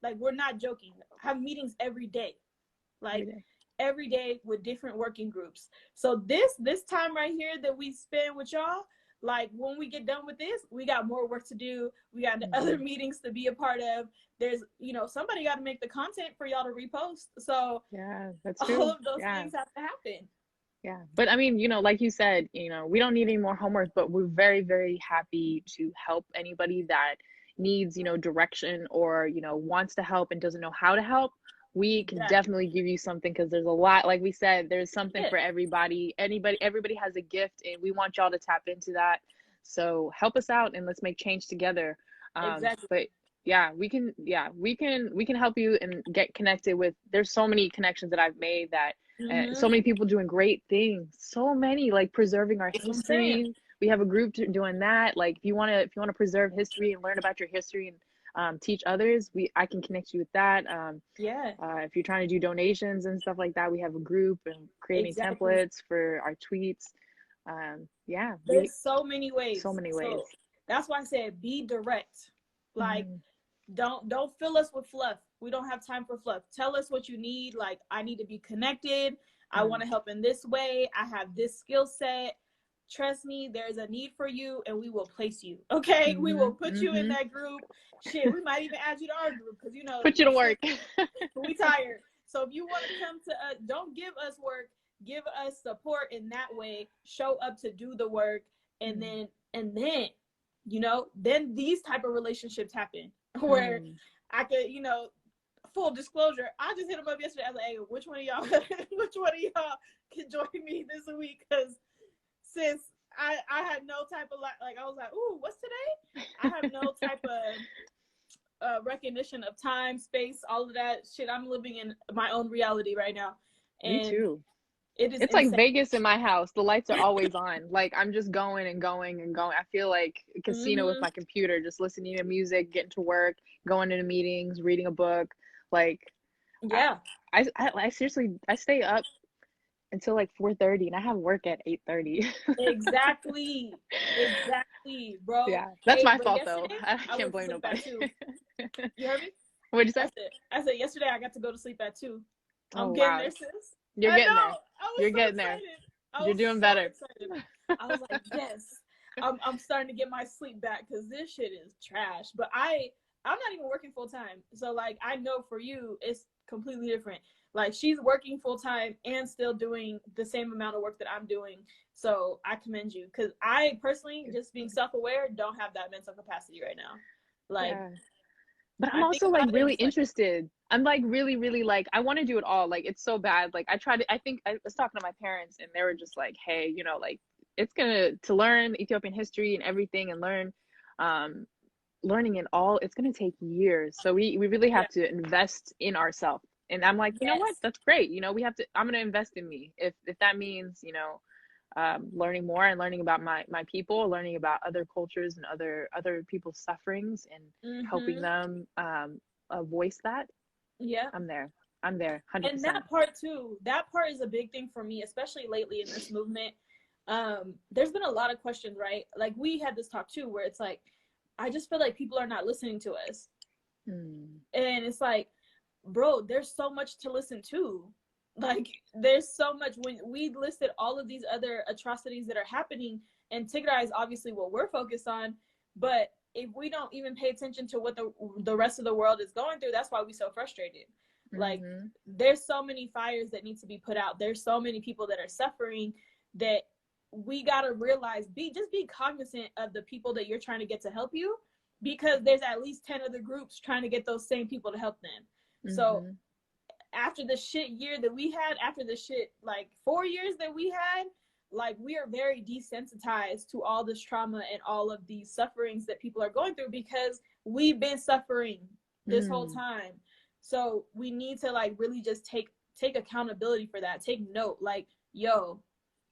like, we're not joking. I have meetings every day. Like every day with different working groups. So this time right here that we spend with y'all, like, when we get done with this, we got more work to do. We got other meetings to be a part of. There's, you know, somebody got to make the content for y'all to repost. So yeah, that's true. All of those things have to happen. Yeah. But I mean, you know, like you said, you know, we don't need any more homework, but we're very, very happy to help anybody that needs, you know, direction, or, you know, wants to help and doesn't know how to help. We can definitely give you something, because there's a lot, like we said, there's something for everybody. Everybody has a gift, and we want y'all to tap into that. So help us out and let's make change together. Exactly. But yeah, we can help you and get connected with, there's so many connections that I've made, that so many people doing great things, so many, like preserving our history. We have a group doing that. Like, if you want to preserve history and learn about your history and teach others, I can connect you with that. If you're trying to do donations and stuff like that, we have a group and creating templates for our tweets. There's so many ways. So that's why I said be direct. Like, don't fill us with fluff. We don't have time for fluff. Tell us what you need. Like, I need to be connected. I want to help in this way. I have this skill set. Trust me, there's a need for you, and we will place you. Okay, we will put you in that group. Shit, we might even add you to our group, because, you know, put you to work. We tired. So if you want to come to us, don't give us work. Give us support in that way. Show up to do the work, and then you know, then these type of relationships happen where I could, you know, full disclosure, I just hit him up yesterday. I was like, hey, which one of y'all can join me this week? Because since I had no type of like I was like, ooh, what's today? I have no type of recognition of time, space, all of that shit. I'm living in my own reality right now. And me too. It's insane. Like Vegas in my house. The lights are always on. Like, I'm just going and going and going. I feel like a casino with my computer, just listening to music, getting to work, going into meetings, reading a book. Like, I seriously, I stay up until like 4:30, and I have work at 8:30. Exactly, bro. Yeah, that's my fault though. I can't blame nobody. You heard me? What'd you say? I said yesterday I got to go to sleep at 2. I'm getting there, sis. You're getting there. You're so getting excited. there. You're doing better. Excited. I was like, yes. I'm starting to get my sleep back, because this shit is trash. But I'm not even working full time. So like, I know for you it's completely different. Like, she's working full time and still doing the same amount of work that I'm doing. So I commend you, because I personally, just being self-aware, don't have that mental capacity right now. Like, but I'm also like really interested. I'm like really, really like, I want to do it all. Like, it's so bad. Like, I was talking to my parents, and they were just like, hey, you know, like, it's to learn Ethiopian history and everything, and learning it all, it's going to take years. So we really have to invest in ourselves. And I'm like, you know what? That's great. You know, I'm going to invest in me. If that means, you know, learning more and learning about my people, learning about other cultures and other people's sufferings, and helping them voice that. I'm there 100%. And that part is a big thing for me, especially lately in this movement. There's been a lot of questions, right? Like, we had this talk too, where it's like, I just feel like people are not listening to us. And it's like, bro, there's so much to listen to. Like, there's so much. When we listed all of these other atrocities that are happening, and Tigray is obviously what we're focused on, but if we don't even pay attention to what the rest of the world is going through, that's why we're so frustrated. Like, there's so many fires that need to be put out. There's so many people that are suffering, that we got to realize, just be cognizant of the people that you're trying to get to help you, because there's at least 10 other groups trying to get those same people to help them. So after the shit year that we had, after the shit like 4 years that we had, like, we are very desensitized to all this trauma and all of these sufferings that people are going through, because we've been suffering this whole time. So we need to like really just take accountability for that. Take note, like, yo,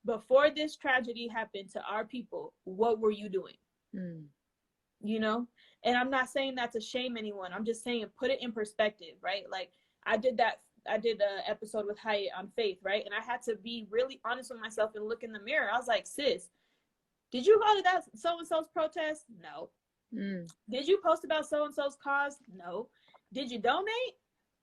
before this tragedy happened to our people, what were you doing? you know? And I'm not saying that to shame anyone. I'm just saying put it in perspective, right? Like I did an episode with Hyatt on faith, right? And I had to be really honest with myself and look in the mirror. I was like, sis, did you go to that so-and-so's protest? No. Did you post about so-and-so's cause? No. Did you donate?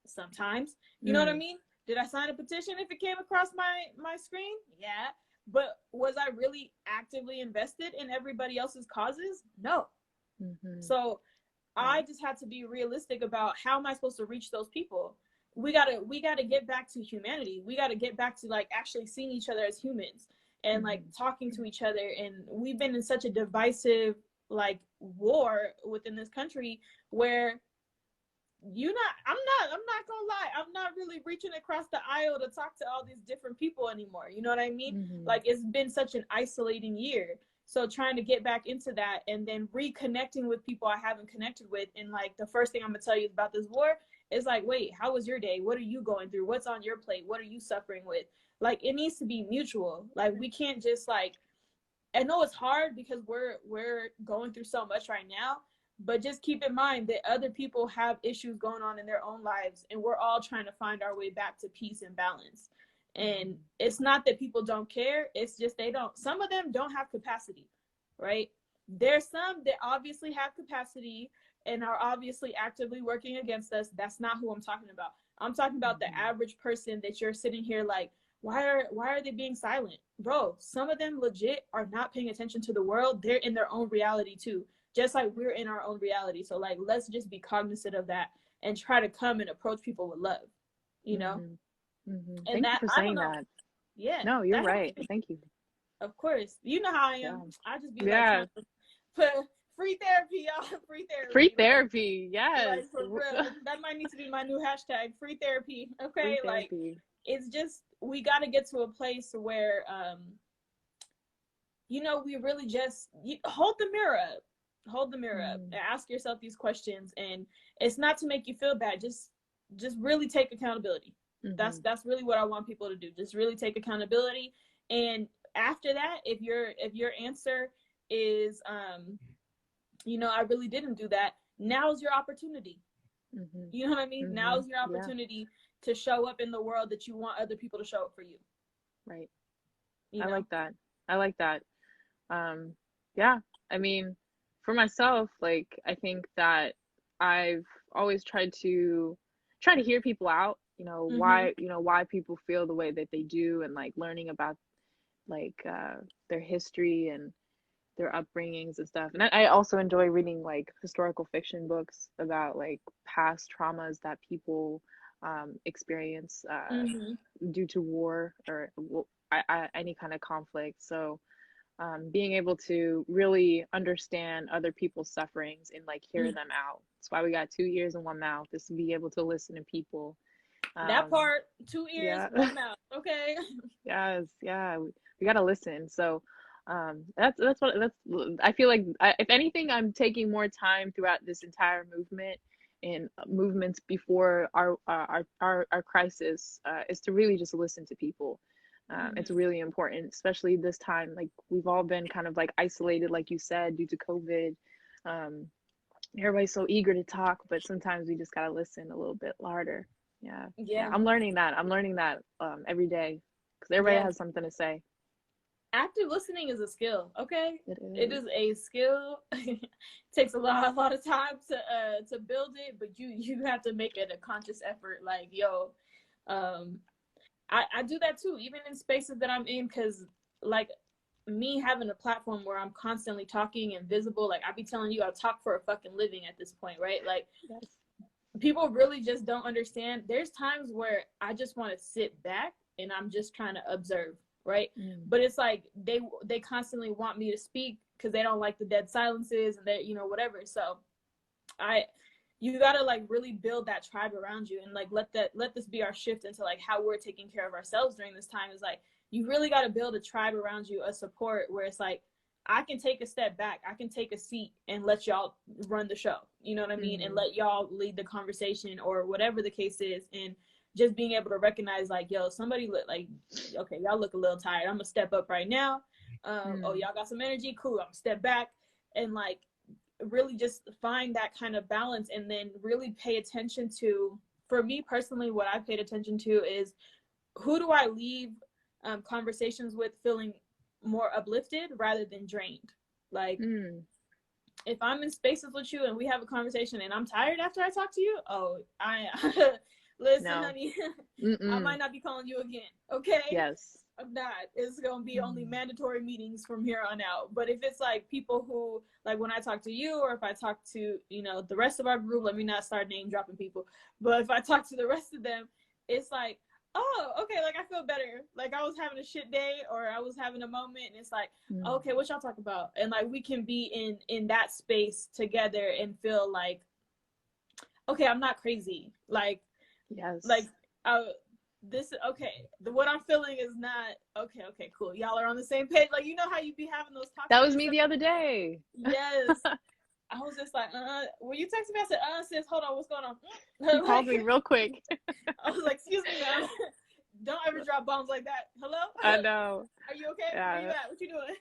Sometimes. You know what I mean? Did I sign a petition if it came across my screen? Yeah. But was I really actively invested in everybody else's causes? No. So I just had to be realistic about how am I supposed to reach those people? We gotta get back to humanity. We gotta get back to like actually seeing each other as humans and like talking to each other. And we've been in such a divisive like war within this country where I'm not gonna lie, I'm not really reaching across the aisle to talk to all these different people anymore. You know what I mean? Like it's been such an isolating year. So trying to get back into that and then reconnecting with people I haven't connected with. And like the first thing I'm gonna tell you about this war is like, wait, how was your day? What are you going through? What's on your plate? What are you suffering with? Like it needs to be mutual. Like we can't just like, I know it's hard because we're going through so much right now, but just keep in mind that other people have issues going on in their own lives and we're all trying to find our way back to peace and balance. And it's not that people don't care, it's just some of them don't have capacity, right? There's some that obviously have capacity and are obviously actively working against us. That's not who I'm talking about. I'm talking about the average person that you're sitting here like, why are they being silent? Bro, some of them legit are not paying attention to the world. They're in their own reality too, just like we're in our own reality. So like, let's just be cognizant of that and try to come and approach people with love, you know? And Thank you for saying that. Yeah. No, you're right. Thank you. Of course. You know how I am. I just be like, trying to put free therapy, y'all. Free therapy. Free therapy. Yes. Like, for real. That might need to be my new hashtag. Free therapy. Okay. Free like therapy. It's just, we got to get to a place where, you know, we really just hold the mirror up and ask yourself these questions. And it's not to make you feel bad. Just really take accountability. That's really what I want people to do. Just really take accountability. And after that, if your answer is, you know, I really didn't do that, now's your opportunity. You know what I mean? Now's your opportunity to show up in the world that you want other people to show up for you. Right. You know? I like that. Yeah. I mean, for myself, like, I think that I've always tried to hear people out, you know, why people feel the way that they do, and like learning about like their history and their upbringings and stuff. And I also enjoy reading like historical fiction books about like past traumas that people experience due to war or any kind of conflict. So being able to really understand other people's sufferings and like hear them out. That's why we got 2 ears and 1 mouth, is to be able to listen to people. That part, 2 ears, 1 mouth. Okay. Yes, yeah, we gotta listen. So that's I feel like if anything, I'm taking more time throughout this entire movement and movements before our crisis is to really just listen to people. It's really important, especially this time. Like we've all been kind of like isolated, like you said, due to COVID. Everybody's so eager to talk, but sometimes we just gotta listen a little bit harder. Yeah. I'm learning that every day, because everybody has something to say. Active listening is a skill. Okay, it is a skill. It takes a lot of time to build it, but you have to make it a conscious effort. Like, yo, I do that too, even in spaces that I'm in, because like me having a platform where I'm constantly talking and visible, like I be telling you, I talk for a fucking living at this point, right? Like people really just don't understand. There's times where I just want to sit back and I'm just trying to observe, right? But it's like they constantly want me to speak because they don't like the dead silences and that, you know, whatever. So you gotta like really build that tribe around you, and like let this be our shift into like how we're taking care of ourselves during this time. Is like you really got to build a tribe around you, a support where it's like I can take a step back, I can take a seat and let y'all run the show, you know what I mean? And let y'all lead the conversation or whatever the case is. And just being able to recognize like, yo, somebody look like, okay, y'all look a little tired, I'm gonna step up right now. Oh, y'all got some energy, cool, I'm gonna step back. And like really just find that kind of balance, and then really pay attention to, for me personally, what I paid attention to is, who do I leave conversations with feeling more uplifted rather than drained? Like, if I'm in spaces with you and we have a conversation and I'm tired after I talk to you, listen, honey, I might not be calling you again. Okay. Yes. I'm not. It's going to be only mandatory meetings from here on out. But if it's like people who, like when I talk to you, or if I talk to, you know, the rest of our group, let me not start name dropping people, but if I talk to the rest of them, it's like, oh, okay, like I feel better. Like I was having a shit day, or I was having a moment, and it's like, okay, what y'all talk about? And like we can be in that space together and feel like, okay, I'm not crazy. Like, yes, like what I'm feeling is not okay, cool. Y'all are on the same page. Like, you know how you be having those talks. That was me the other day. Yes. I was just like, when you texted me, I said, sis, hold on, what's going on? You called me real quick. I was like, excuse me, ma'am. Don't ever drop bombs like that. Hello? I know. Are you okay? Yeah. Where you at? What you doing?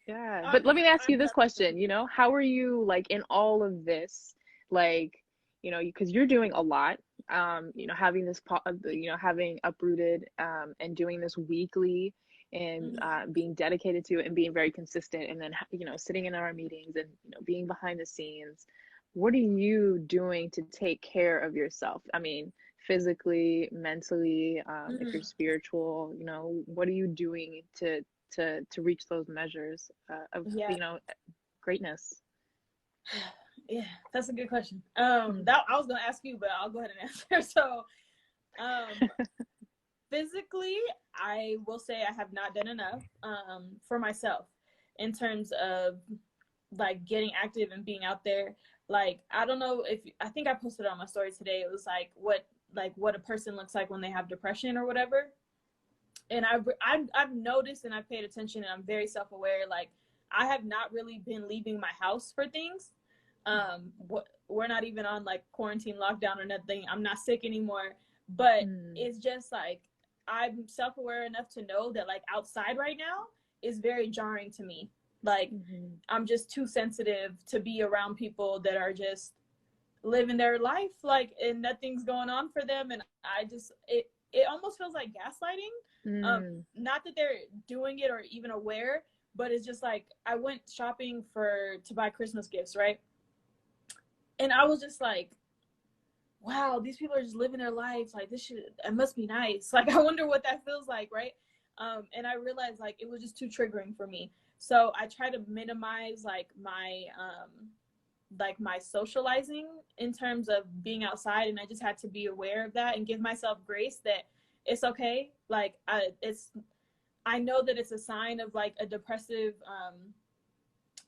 Yeah. But let me ask you this question, you know, how are you, like, in all of this, like, you know, because you're doing a lot, you know, having this, you know, having Uprooted, and doing this weekly, and being dedicated to it and being very consistent, and then, you know, sitting in our meetings and, you know, being behind the scenes. What are you doing to take care of yourself? I mean, physically, mentally, if you're spiritual, you know, what are you doing to reach those measures of, you know, greatness? Yeah, that's a good question. That I was gonna ask you, but I'll go ahead and answer. So, physically, I will say I have not done enough for myself in terms of like getting active and being out there. Like, I don't know if, I think I posted on my story today. It was like what a person looks like when they have depression or whatever. And I've noticed, and I've paid attention, and I'm very self-aware. Like, I have not really been leaving my house for things. We're not even on like quarantine lockdown or nothing. I'm not sick anymore, but it's just like, I'm self-aware enough to know that like outside right now is very jarring to me. Like, I'm just too sensitive to be around people that are just living their life, like, and nothing's going on for them. And I just, it almost feels like gaslighting. Not that they're doing it or even aware, but it's just like, I went shopping to buy Christmas gifts, right? And I was just like, wow, these people are just living their lives. Like, it must be nice. Like, I wonder what that feels like, right? And I realized like it was just too triggering for me. So I try to minimize like my socializing in terms of being outside, and I just had to be aware of that and give myself grace that it's okay. Like, I know that it's a sign of like a depressive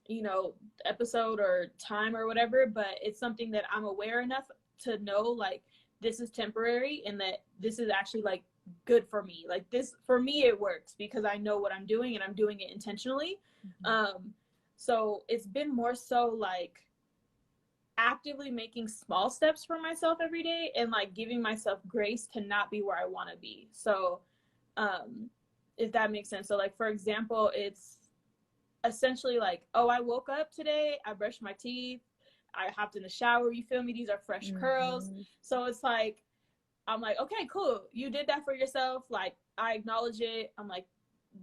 you know, episode or time or whatever, but it's something that I'm aware enough to know like this is temporary, and that this is actually like good for me. Like, this, for me, it works because I know what I'm doing and I'm doing it intentionally. So it's been more so like actively making small steps for myself every day, and like giving myself grace to not be where I want to be. So if that makes sense. So like, for example, it's essentially like, oh, I woke up today, I brushed my teeth, I hopped in the shower, you feel me? These are fresh curls. So it's like, I'm like, okay, cool. You did that for yourself. Like, I acknowledge it. I'm like,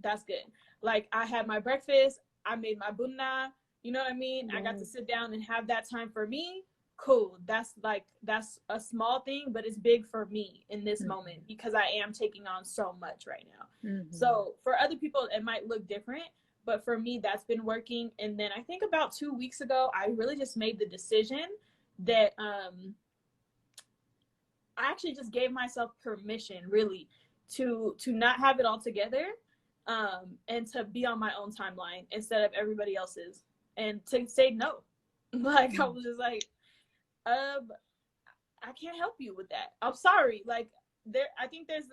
that's good. Like, I had my breakfast, I made my bunna, you know what I mean? I got to sit down and have that time for me. Cool. That's a small thing, but it's big for me in this moment because I am taking on so much right now. So for other people, it might look different, but for me, that's been working. And then I think about 2 weeks ago, I really just made the decision that I actually just gave myself permission, really, to not have it all together, and to be on my own timeline instead of everybody else's, and to say no. Like, I was just like, I can't help you with that. I'm sorry. Like, I think there's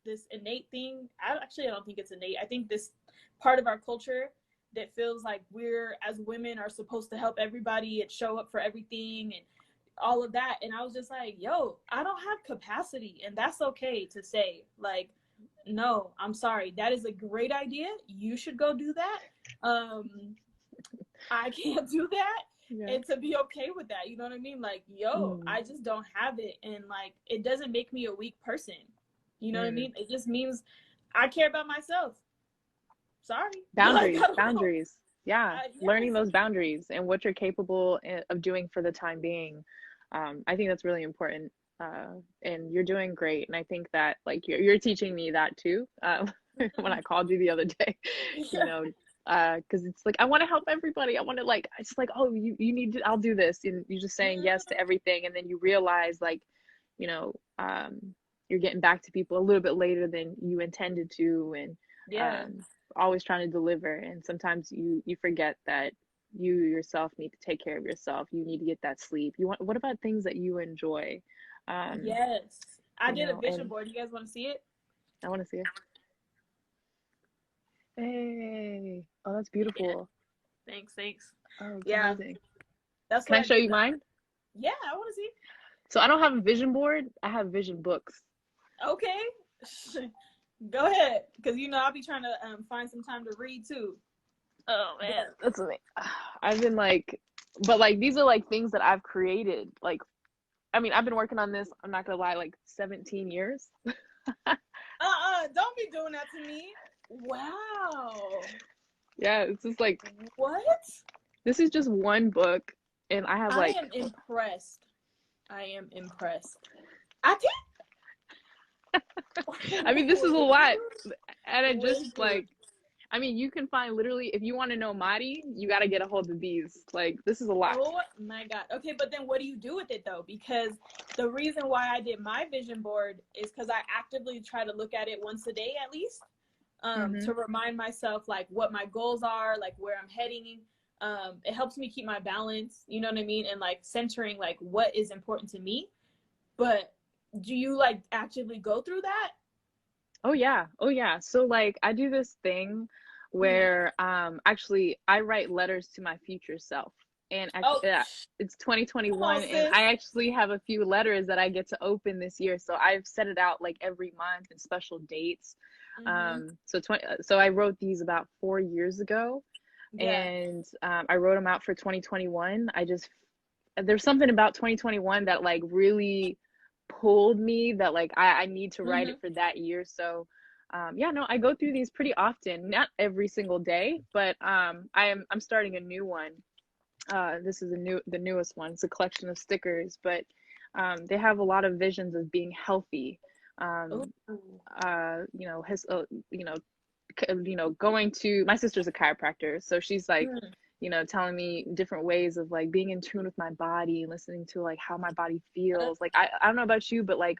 this innate thing. I don't think it's innate. I think this part of our culture that feels like we're, as women, are supposed to help everybody and show up for everything and all of that. And I was just like, yo, I don't have capacity, and that's okay to say. Like, no, I'm sorry. That is a great idea. You should go do that. I can't do that. Yeah. and to be okay with that. You know what I mean? Like, yo, I just don't have it, and like it doesn't make me a weak person. You know what I mean? It just means I care about myself. Sorry. Boundaries, Like, boundaries. Yeah, learning yes. those boundaries and what you're capable of doing for the time being. I think that's really important. And you're doing great. And I think that like you're teaching me that too. When I called you the other day, you Yeah. know, because it's like I want to help everybody. I want to like it's like, oh, you need to, I'll do this, and you're just saying yes to everything, and then you realize like, you know, you're getting back to people a little bit later than you intended to, and Yeah. always trying to deliver. And sometimes you forget that you yourself need to take care of yourself. You need to get that sleep. You want, what about things that you enjoy? Yes. I You did a know, vision and board. You guys want to see it? I want to see it. Hey, oh, that's Yeah. beautiful. Thanks. Oh, it's Yeah. amazing. That's Can what I I show did. you mine? Yeah, I want to see. So I don't have a vision board. I have vision books. Okay. Go ahead, because I'll be trying to find some time to read too. Oh But man, that's amazing. I've been like, but like these are like things that I've created. Like, I mean, I've been working on this, I'm not gonna lie, like 17 years. don't be doing that to me. Wow. Yeah, it's just like, What? this is just one book, and I have I like, am impressed. I am impressed. I I mean, can't. this is a lot. And it just Wait. like, I mean, you can find literally, if you want to know Mahdi, you got to get a hold of these. Like, this is a lot. Oh my God. Okay, but then what do you do with it though? Because the reason why I did my vision board is because I actively try to look at it once a day at least, to remind myself like what my goals are, like where I'm heading. It helps me keep my balance, you know what I mean? And like centering like what is important to me. But do you like actively go through that? Oh yeah. Oh yeah. So like I do this thing Mhm. where actually I write letters to my future self. And Oh, actually, yeah, it's come on, 2021 and sis. I actually have a few letters that I get to open this year. So I've set it out like every month and special dates. Mm-hmm. So I wrote these about 4 years ago, Yeah. and I wrote them out for 2021. There's something about 2021 that like really pulled me, that like I need to write Mm-hmm. it for that year. So yeah, no, I go through these pretty often, not every single day, but I'm starting a new one. This is the newest one. It's a collection of stickers, but they have a lot of visions of being healthy. Oh. Um, you know, you know, going to, my sister's a chiropractor, so she's like, Mm. telling me different ways of like being in tune with my body, listening to like how my body Uh, feels. Like I don't know about you, but like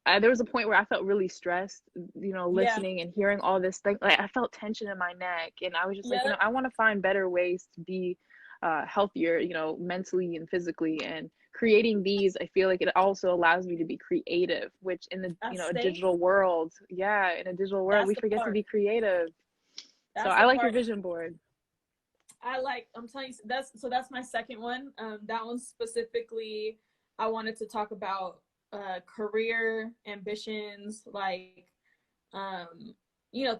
there was a point where I felt really stressed, yeah. listening and hearing all this thing. Like I felt tension in my neck, and I was just like, Yeah. I want to find better ways to be healthier, mentally and physically. And creating these, I feel like it also allows me to be creative, which in the I a stay. digital world, yeah, in a digital world, That's we the forget to part. be creative. So That's I the like your part. vision board. I'm telling you, that's my second one. That one specifically, I wanted to talk about career ambitions, like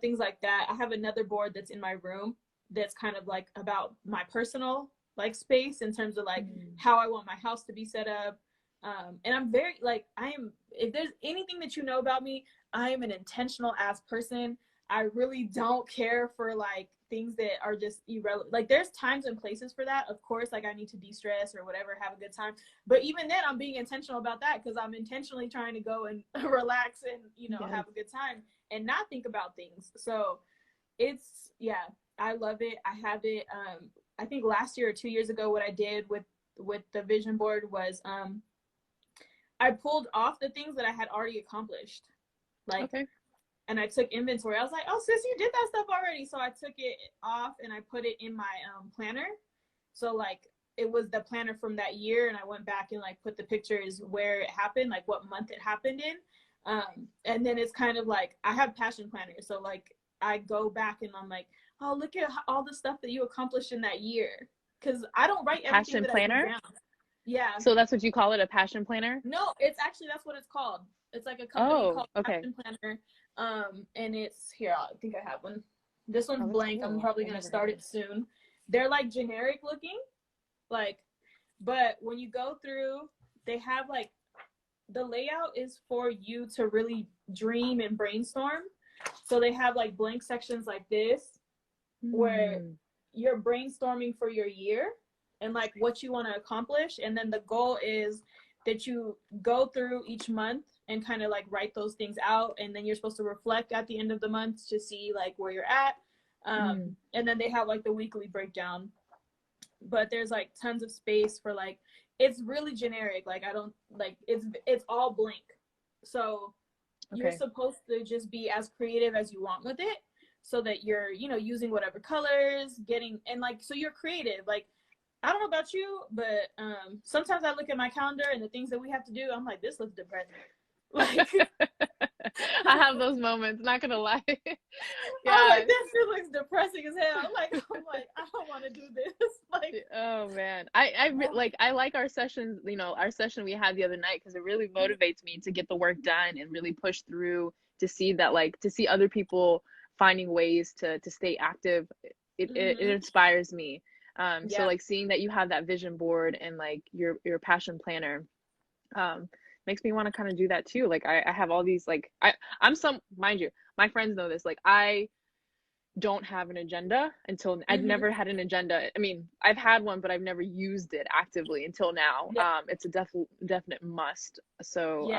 things like that. I have another board that's in my room that's kind of like about my personal like space in terms of like how I want my house to be set up. And I'm very like I am. If there's anything that you know about me, I am an intentional ass person. I really don't care for like things that are just irrelevant. Like there's times and places for that. Of course, like I need to de-stress or whatever, have a good time. But even then I'm being intentional about that because I'm intentionally trying to go and relax and, Yes. have a good time and not think about things. So yeah, I love it. I have it. I think last year or 2 years ago, what I did with the vision board was I pulled off the things that I had already accomplished. Like, Okay. and I took inventory. I was like, oh, sis, you did that stuff already. So I took it off and I put it in my planner. So like it was the planner from that year, and I went back and like put the pictures where it happened, like what month it happened in. And then it's kind of like I have passion planners. So like I go back and I'm like, oh, look at all the stuff that you accomplished in that year. Because I don't write everything Passion that I do planner. down. Yeah. So that's what you call it, a passion planner? No, that's what it's called. It's like a company Oh, called okay. Passion Planner. And it's here, I think I have one. This Oh, one's that's blank. I'm cool. probably I've gonna never heard start of it soon. They're like generic looking. Like, but when you go through, they have like, the layout is for you to really dream and brainstorm. So they have like blank sections like this, where you're brainstorming for your year and like what you want to accomplish. And then the goal is that you go through each month and kind of like write those things out. And then you're supposed to reflect at the end of the month to see like where you're at. And then they have like the weekly breakdown. But there's like tons of space for like, it's really generic. Like I don't like, it's all blank. So you're supposed to just be as creative as you want with it, so that you're, you know, using whatever colors, getting, and like, so you're creative. Like, I don't know about you, but sometimes I look at my calendar and the things that we have to do, I'm like, this looks depressing. Like, I have those moments, not gonna lie. Yeah, I'm like, this shit looks depressing as hell. I'm like, I don't want to do this. Like, oh man, I like our sessions, you know, our session we had the other night, because it really motivates me to get the work done and really push through, to see that, like, to see other people finding ways to stay active. It inspires me. So like seeing that you have that vision board and like your passion planner, makes me want to kind of do that too. Like I have all these, like, I'm some, mind you, my friends know this, like I don't have an agenda until I've never had an agenda. I mean, I've had one, but I've never used it actively until now. It's a definite must. So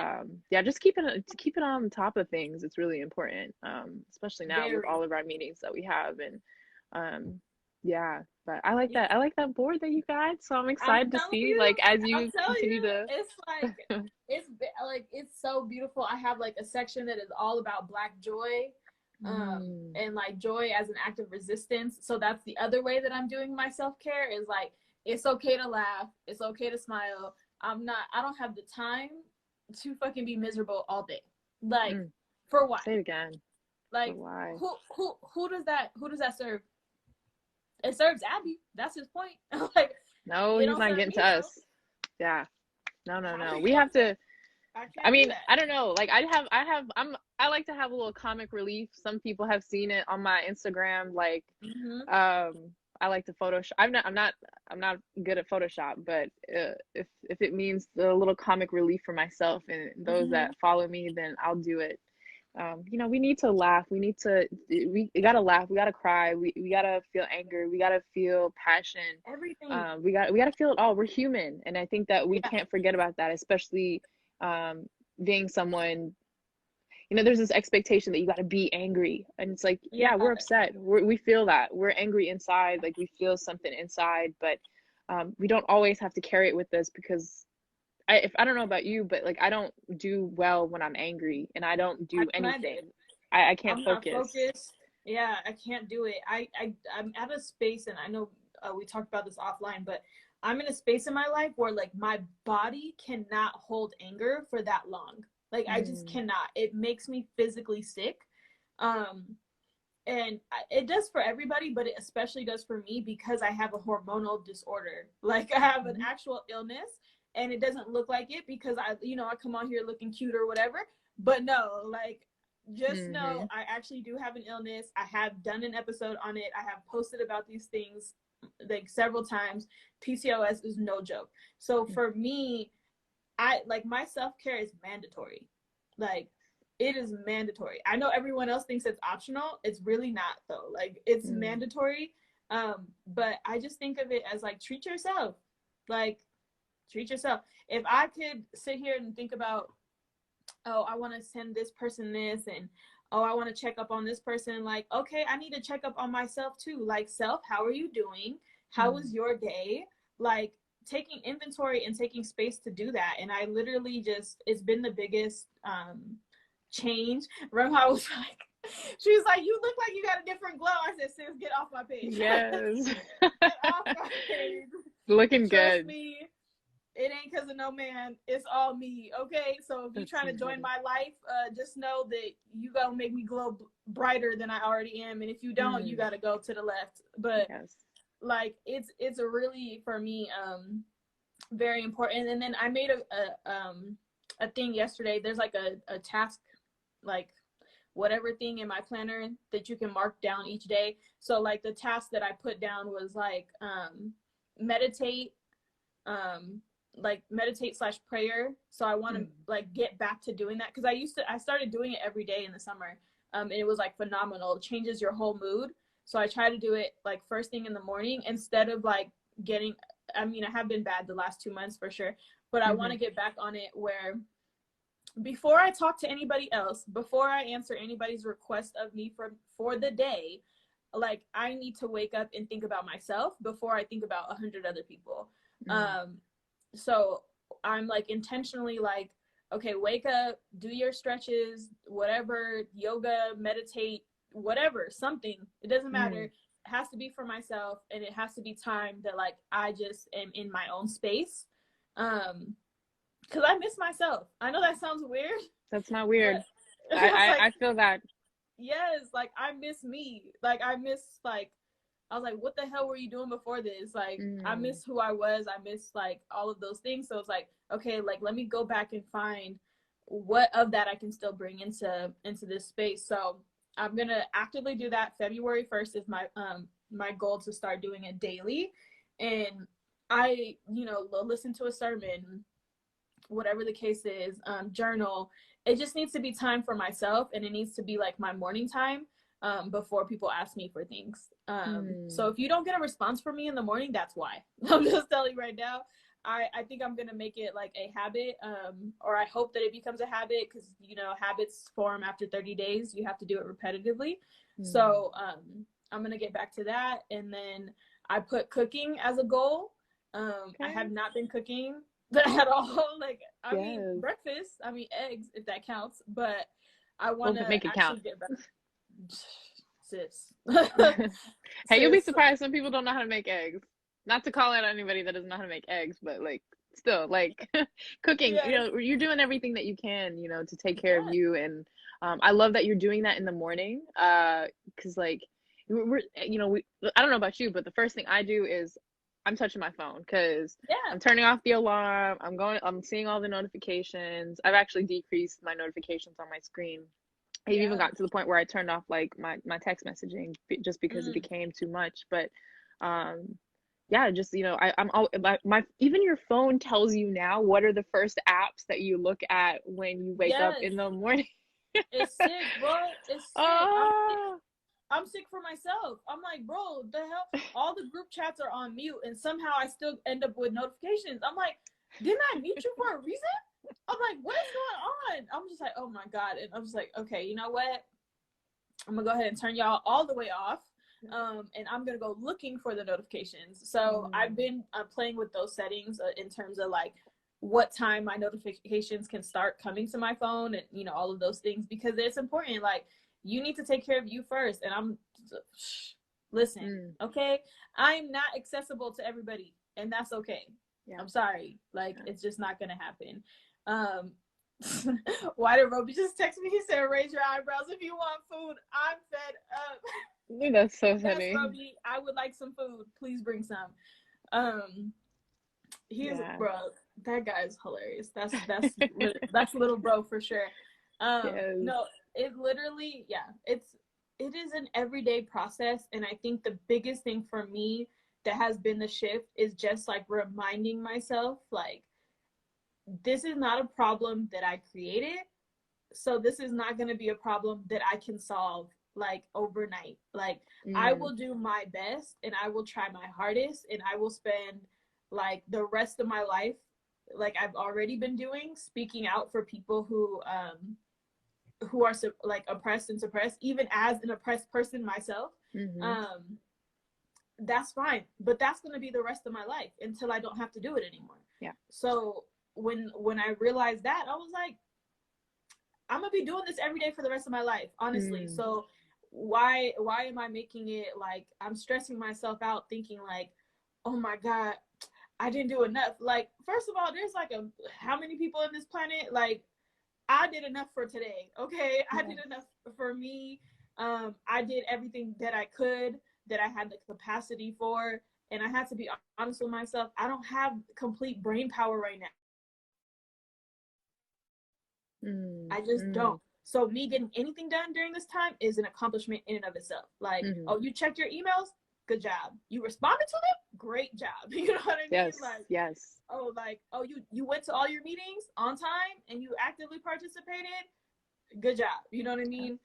just keep it on top of things. It's really important, especially now with all of our meetings that we have. And but I like that. I like that board that you got. So I'm excited to see, like, as you continue to. It's like it's so beautiful. I have like a section that is all about Black joy, and like joy as an act of resistance. So that's the other way that I'm doing my self-care, is like, it's okay to laugh, it's okay to smile. I don't have the time to fucking be miserable all day. Like, for what? Say it again. Like, why? Who does that serve? It serves Abby. That's his point. Like, no, he's not getting to us. Yeah. No. We have to. I mean, I don't know. Like, I like to have a little comic relief. Some people have seen it on my Instagram. Like, I like to Photoshop. I'm not good at Photoshop, but if it means a little comic relief for myself and those that follow me, then I'll do it. You know, we need to laugh. We gotta laugh. We gotta cry. We gotta feel anger. We gotta feel passion. Everything. We gotta feel it all. We're human, and I think that we can't forget about that, especially being someone. You know, there's this expectation that you gotta be angry, and it's like, we're upset. We feel that. We're angry inside. Like, we feel something inside, but we don't always have to carry it with us, because I don't know about you, but like, I don't do well when I'm angry, and I don't do anything. I can't focus. Not focused. Yeah, I can't do it. I'm at a space, and I know we talked about this offline, but I'm in a space in my life where like my body cannot hold anger for that long. Like, I just cannot. It makes me physically sick. And it does for everybody, but it especially does for me, because I have a hormonal disorder. Like, I have an actual illness. And it doesn't look like it because I come on here looking cute or whatever. But no, like, just know I actually do have an illness. I have done an episode on it. I have posted about these things like several times. PCOS is no joke. So for me, my self-care is mandatory. Like, it is mandatory. I know everyone else thinks it's optional. It's really not, though. Like, it's mandatory. But I just think of it as like, treat yourself. Like, treat yourself. If I could sit here and think about, oh, I want to send this person this, and oh, I want to check up on this person, like, okay, I need to check up on myself too. Like, self, how are you doing? How was your day? Like, taking inventory and taking space to do that. And I literally it's been the biggest change. Remember how I was like, she was like, you look like you got a different glow. I said, sis, get off my page. Yes. Get off my page. Looking Trust good. me. It ain't because of no man. It's all me. Okay. So if you're trying to join my life, just know that you gonna make me glow brighter than I already am. And if you don't, you gotta go to the left. But like, it's a really, for me, very important. And then I made a thing yesterday. There's like a task, like whatever thing in my planner that you can mark down each day. So like, the task that I put down was like, meditate like meditate slash prayer. So I want to like get back to doing that, because I started doing it every day in the summer, and it was like phenomenal. It changes your whole mood. So I try to do it like first thing in the morning, instead of like getting, I mean, I have been bad the last 2 months for sure, but I want to get back on it where before I talk to anybody else, before I answer anybody's request of me for the day, like I need to wake up and think about myself before I think about 100 other people. So I'm like intentionally like, okay, wake up, do your stretches, whatever, yoga, meditate, whatever, something. It doesn't matter. It has to be for myself, and it has to be time that like I just am in my own space. Because I miss myself. I know that sounds weird. That's not weird. I feel that. Yes, like I miss me. Like I miss, like, I was like, what the hell were you doing before this? Like, I miss who I was. I miss like all of those things. So it's like, okay, like let me go back and find what of that I can still bring into this space. So I'm gonna actively do that. February 1st is my goal, to start doing it daily. And I, listen to a sermon, whatever the case is, journal. It just needs to be time for myself, and it needs to be like my morning time, before people ask me for things. So if you don't get a response from me in the morning, that's why. I'm just telling you right now. I think I'm gonna make it like a habit, or I hope that it becomes a habit, because habits form after 30 days. You have to do it repetitively. So I'm gonna get back to that. And then I put cooking as a goal. I have not been cooking at all. Like, I mean, breakfast, I mean, eggs, if that counts, but I want to make it count. Get better. Sis. Hey, you'll be surprised. Some people don't know how to make eggs. Not to call out anybody that doesn't know how to make eggs, but like, still, like, cooking, you're doing everything that you can, to take care of you. And I love that you're doing that in the morning, because like, we're I don't know about you, but the first thing I do is I'm touching my phone, because I'm turning off the alarm. I'm seeing all the notifications. I've actually decreased my notifications on my screen. I even got to the point where I turned off like my text messaging, just because it became too much. But just I'm all my even your phone tells you now what are the first apps that you look at when you wake up in the morning. It's sick, bro. It's sick. I'm sick for myself. I'm like, bro, the hell? All the group chats are on mute, and somehow I still end up with notifications. I'm like, didn't I mute you for a reason? I'm like, what is going on? I'm just like, oh my God. And I'm just like, okay, you know what? I'm gonna go ahead and turn y'all all the way off. And I'm gonna go looking for the notifications. So I've been playing with those settings, in terms of like what time my notifications can start coming to my phone, and all of those things, because it's important. Like, you need to take care of you first. And listen, okay, I'm not accessible to everybody, and that's okay. I'm sorry, like, it's just not gonna happen. Why did Roby just text me? He said, raise your eyebrows if you want food. I'm fed up. That's so funny. Yes, Roby, I would like some food. Please bring some. Bro, that guy is hilarious. That's little bro for sure. No, it literally, it is an everyday process. And I think the biggest thing for me that has been the shift is just like reminding myself, like, this is not a problem that I created. So this is not going to be a problem that I can solve like overnight. Like, I will do my best, and I will try my hardest, and I will spend like the rest of my life, like I've already been doing, speaking out for people who are like oppressed and suppressed, even as an oppressed person myself. That's fine, but that's going to be the rest of my life until I don't have to do it anymore. So when I realized that, I was like, I'm gonna be doing this every day for the rest of my life, honestly. So why am I making it like I'm stressing myself out, thinking like, oh my God, I didn't do enough? Like, first of all, there's like how many people in this planet? Like, I did enough for today, okay? I did enough for me. I did everything that I could, that I had the capacity for, and I had to be honest with myself. I don't have complete brain power right now. I just don't. So me getting anything done during this time is an accomplishment in and of itself. Like, oh, you checked your emails? good job. You responded to them, great job. You know what I mean? Yes, Like, yes. You went to all your meetings on time and you actively participated, good job. You know what I mean?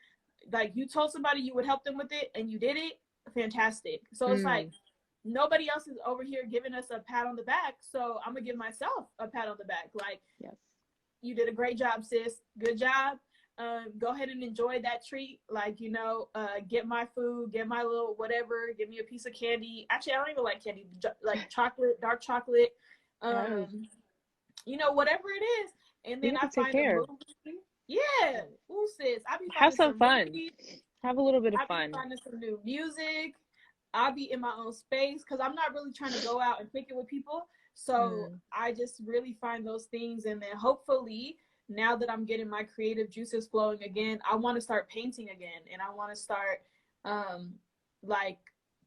Like, you told somebody you would help them with it and you did it, fantastic. So it's like, nobody else is over here giving us a pat on the back, so I'm gonna give myself a pat on the back. Like, yes, you did a great job, sis. Good job. Go ahead and enjoy that treat. Like, get my food, get my little whatever, give me a piece of candy. Actually, I don't even like candy, like chocolate, dark chocolate, yes. whatever it is. And We then get I to take find a care. movie. Yeah. Ooh, sis. I be Have finding some some fun. movies. Have a little bit of I be fun. finding some new music. I'll be in my own space because I'm not really trying to go out and kick it with people. So I just really find those things. And then hopefully, now that I'm getting my creative juices flowing again, I want to start painting again. And I want to start like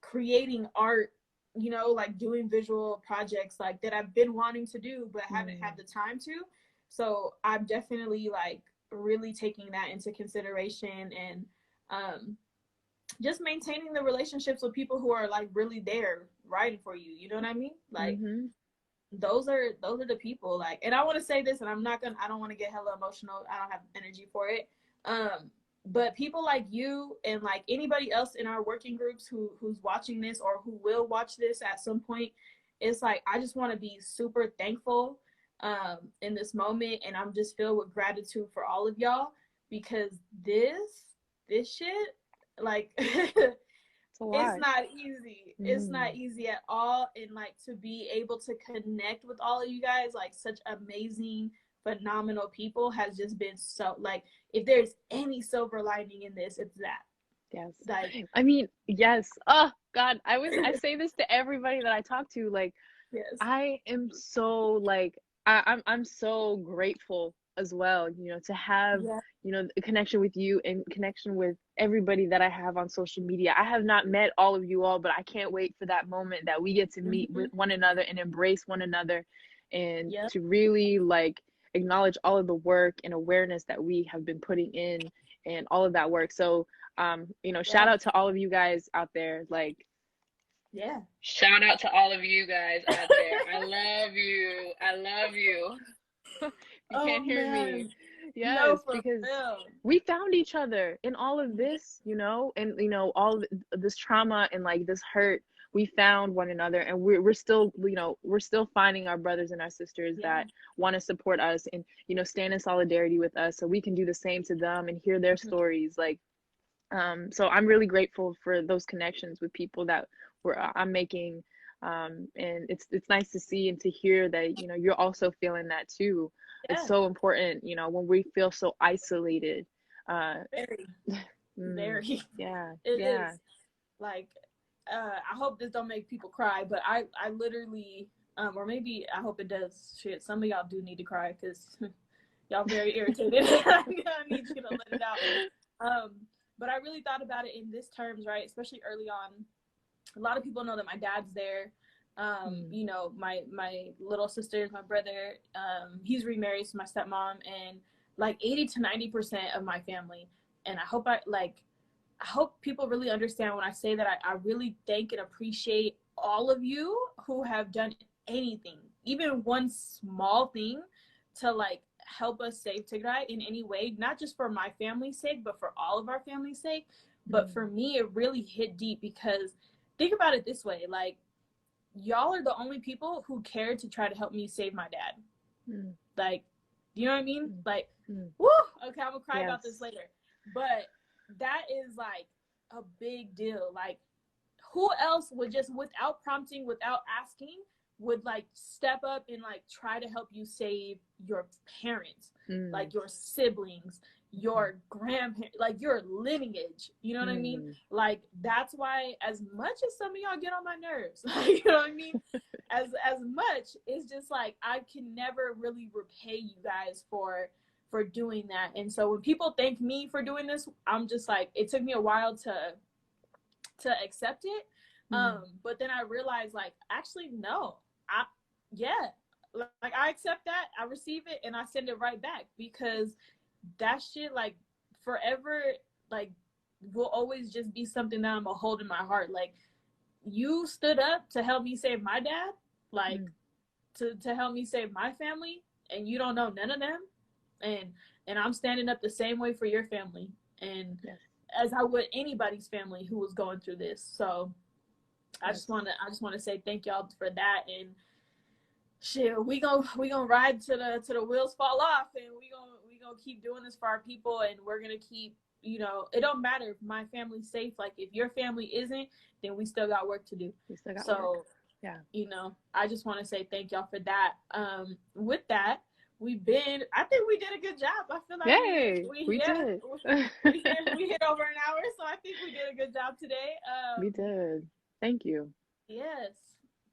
creating art, like doing visual projects like that I've been wanting to do, but haven't had the time to. So I'm definitely like really taking that into consideration and just maintaining the relationships with people who are like really there writing for you. You know what I mean? Like those are the people. Like, and I want to say this, and I don't want to get hella emotional. I don't have energy for it. But people like you and like anybody else in our working groups who's watching this or who will watch this at some point, it's like I just want to be super thankful in this moment, and I'm just filled with gratitude for all of y'all because this shit, like it's not easy. It's not easy at all. And like to be able to connect with all of you guys, like such amazing, phenomenal people, has just been so, like, if there's any silver lining in this, it's that. Yes. Like, I mean, yes. Oh God, I say this to everybody that I talk to. Like, yes. I am so like I'm so grateful as well, to have, a connection with you and connection with everybody that I have on social media. I have not met all of you all, but I can't wait for that moment that we get to meet with one another and embrace one another and to really like acknowledge all of the work and awareness that we have been putting in and all of that work. So, shout out to all of you guys out there. Like, shout out to all of you guys out there. I love you. I love you. You can't hear me. Yes, no, because we found each other in all of this, and all of this trauma and like this hurt. We found one another, and we're still, we're still finding our brothers and our sisters that want to support us and stand in solidarity with us, so we can do the same to them and hear their stories. Like, so I'm really grateful for those connections with people that I'm making, and it's nice to see and to hear that you're also feeling that too. It's so important, when we feel so isolated. Very. Yeah. It is. Like, I hope this don't make people cry, but I literally, or maybe I hope it does. Shit, some of y'all do need to cry because y'all very irritated. I need you to let it out. But I really thought about it in this terms, right? Especially early on. A lot of people know that my dad's there. My little sisters, my brother, he's remarried to my stepmom, and like 80 to 90% of my family. And I hope people really understand when I say that I really thank and appreciate all of you who have done anything, even one small thing, to like help us save Tigray in any way, not just for my family's sake, but for all of our family's sake. But for me, it really hit deep because think about it this way, like, y'all are the only people who cared to try to help me save my dad. Like, you know what I mean? Like, woo, okay, I'm gonna cry about this later. But that is like a big deal. Like, who else would just, without prompting, without asking, would like step up and like try to help you save your parents, like your siblings, your grandparents, like your lineage, you know what I mean? Like, that's why, as much as some of y'all get on my nerves, like, you know what I mean? as much, it's just like I can never really repay you guys for doing that. And so when people thank me for doing this, I'm just like, it took me a while to accept it. But then I realized, like, actually, no, like I accept that, I receive it, and I send it right back, because that shit, like, forever, like, will always just be something that I'm gonna hold in my heart. Like, you stood up to help me save my dad, like to help me save my family, and you don't know none of them, and I'm standing up the same way for your family, and as I would anybody's family who was going through this. So I just want to say thank y'all for that. And shit, we gonna ride to the wheels fall off, and we gonna keep doing this for our people, and we're gonna keep, you know, it don't matter if my family's safe. Like, if your family isn't, then we still got work to do. We still got work. Yeah. You know, I just want to say thank y'all for that. With that, I think we did a good job. I feel like we did. We hit over an hour, so I think we did a good job today. We did. Thank you. Yes.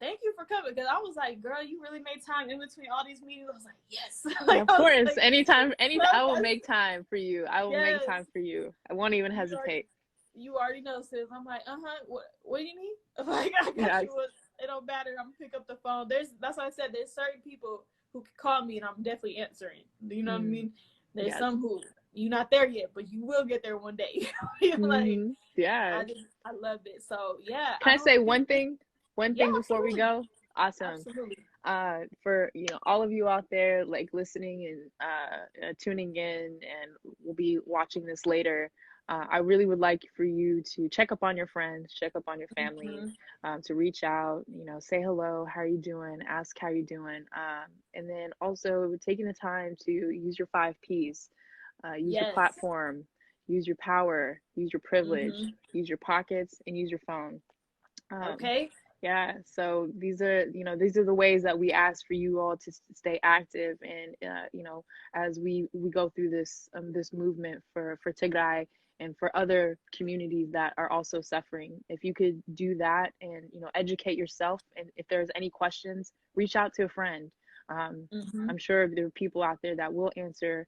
Thank you for coming, because I was like, girl, you really made time in between all these meetings. I was like, yes. Like, of course. Like, anytime, I will make time for you. I will make time for you. I won't even hesitate. You already know, sis. I'm like, what do you need? Like, I got you. It don't matter. I'm gonna pick up the phone. That's why I said there's certain people who can call me and I'm definitely answering. You know what I mean? There's some who you're not there yet, but you will get there one day. Like, I love it. So yeah. Can I say one thing? One thing before absolutely. we go? Awesome. Absolutely. For, you know, all of you out there, like, listening and tuning in, and will be watching this later, I really would like for you to check up on your friends, check up on your family, to reach out, you know, say hello, how are you doing, ask how you doing, and then also taking the time to use your 5 Ps, use your platform, use your power, use your privilege, use your pockets, and use your phone. Yeah, so these are the ways that we ask for you all to stay active, and you know, as we go through this movement for Tigray and for other communities that are also suffering. If you could do that, and, you know, educate yourself, and if there's any questions, reach out to a friend. I'm sure there are people out there that will answer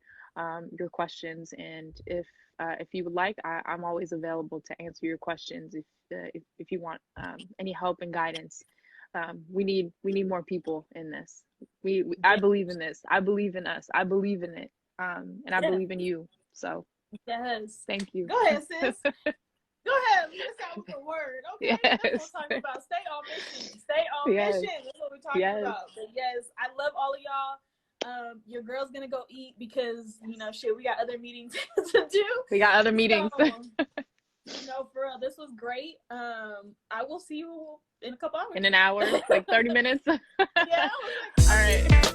your questions, and if you would like, I'm always available to answer your questions if you want any help and guidance. We need more people in this. I believe in this. I believe in us. I believe in it. And I believe in you. So thank you. Go ahead, sis. Go ahead. Lead us out with a word. Okay. That's what I'm talking about. Stay on mission. Stay on mission. That's what we're talking about. But yes, I love all of y'all. Your girl's gonna go eat because, you know, shit, we got other meetings to do. We got other meetings. So, you know, for real, this was great. I will see you in a couple hours. In an hour, like 30 minutes. Yeah. All right.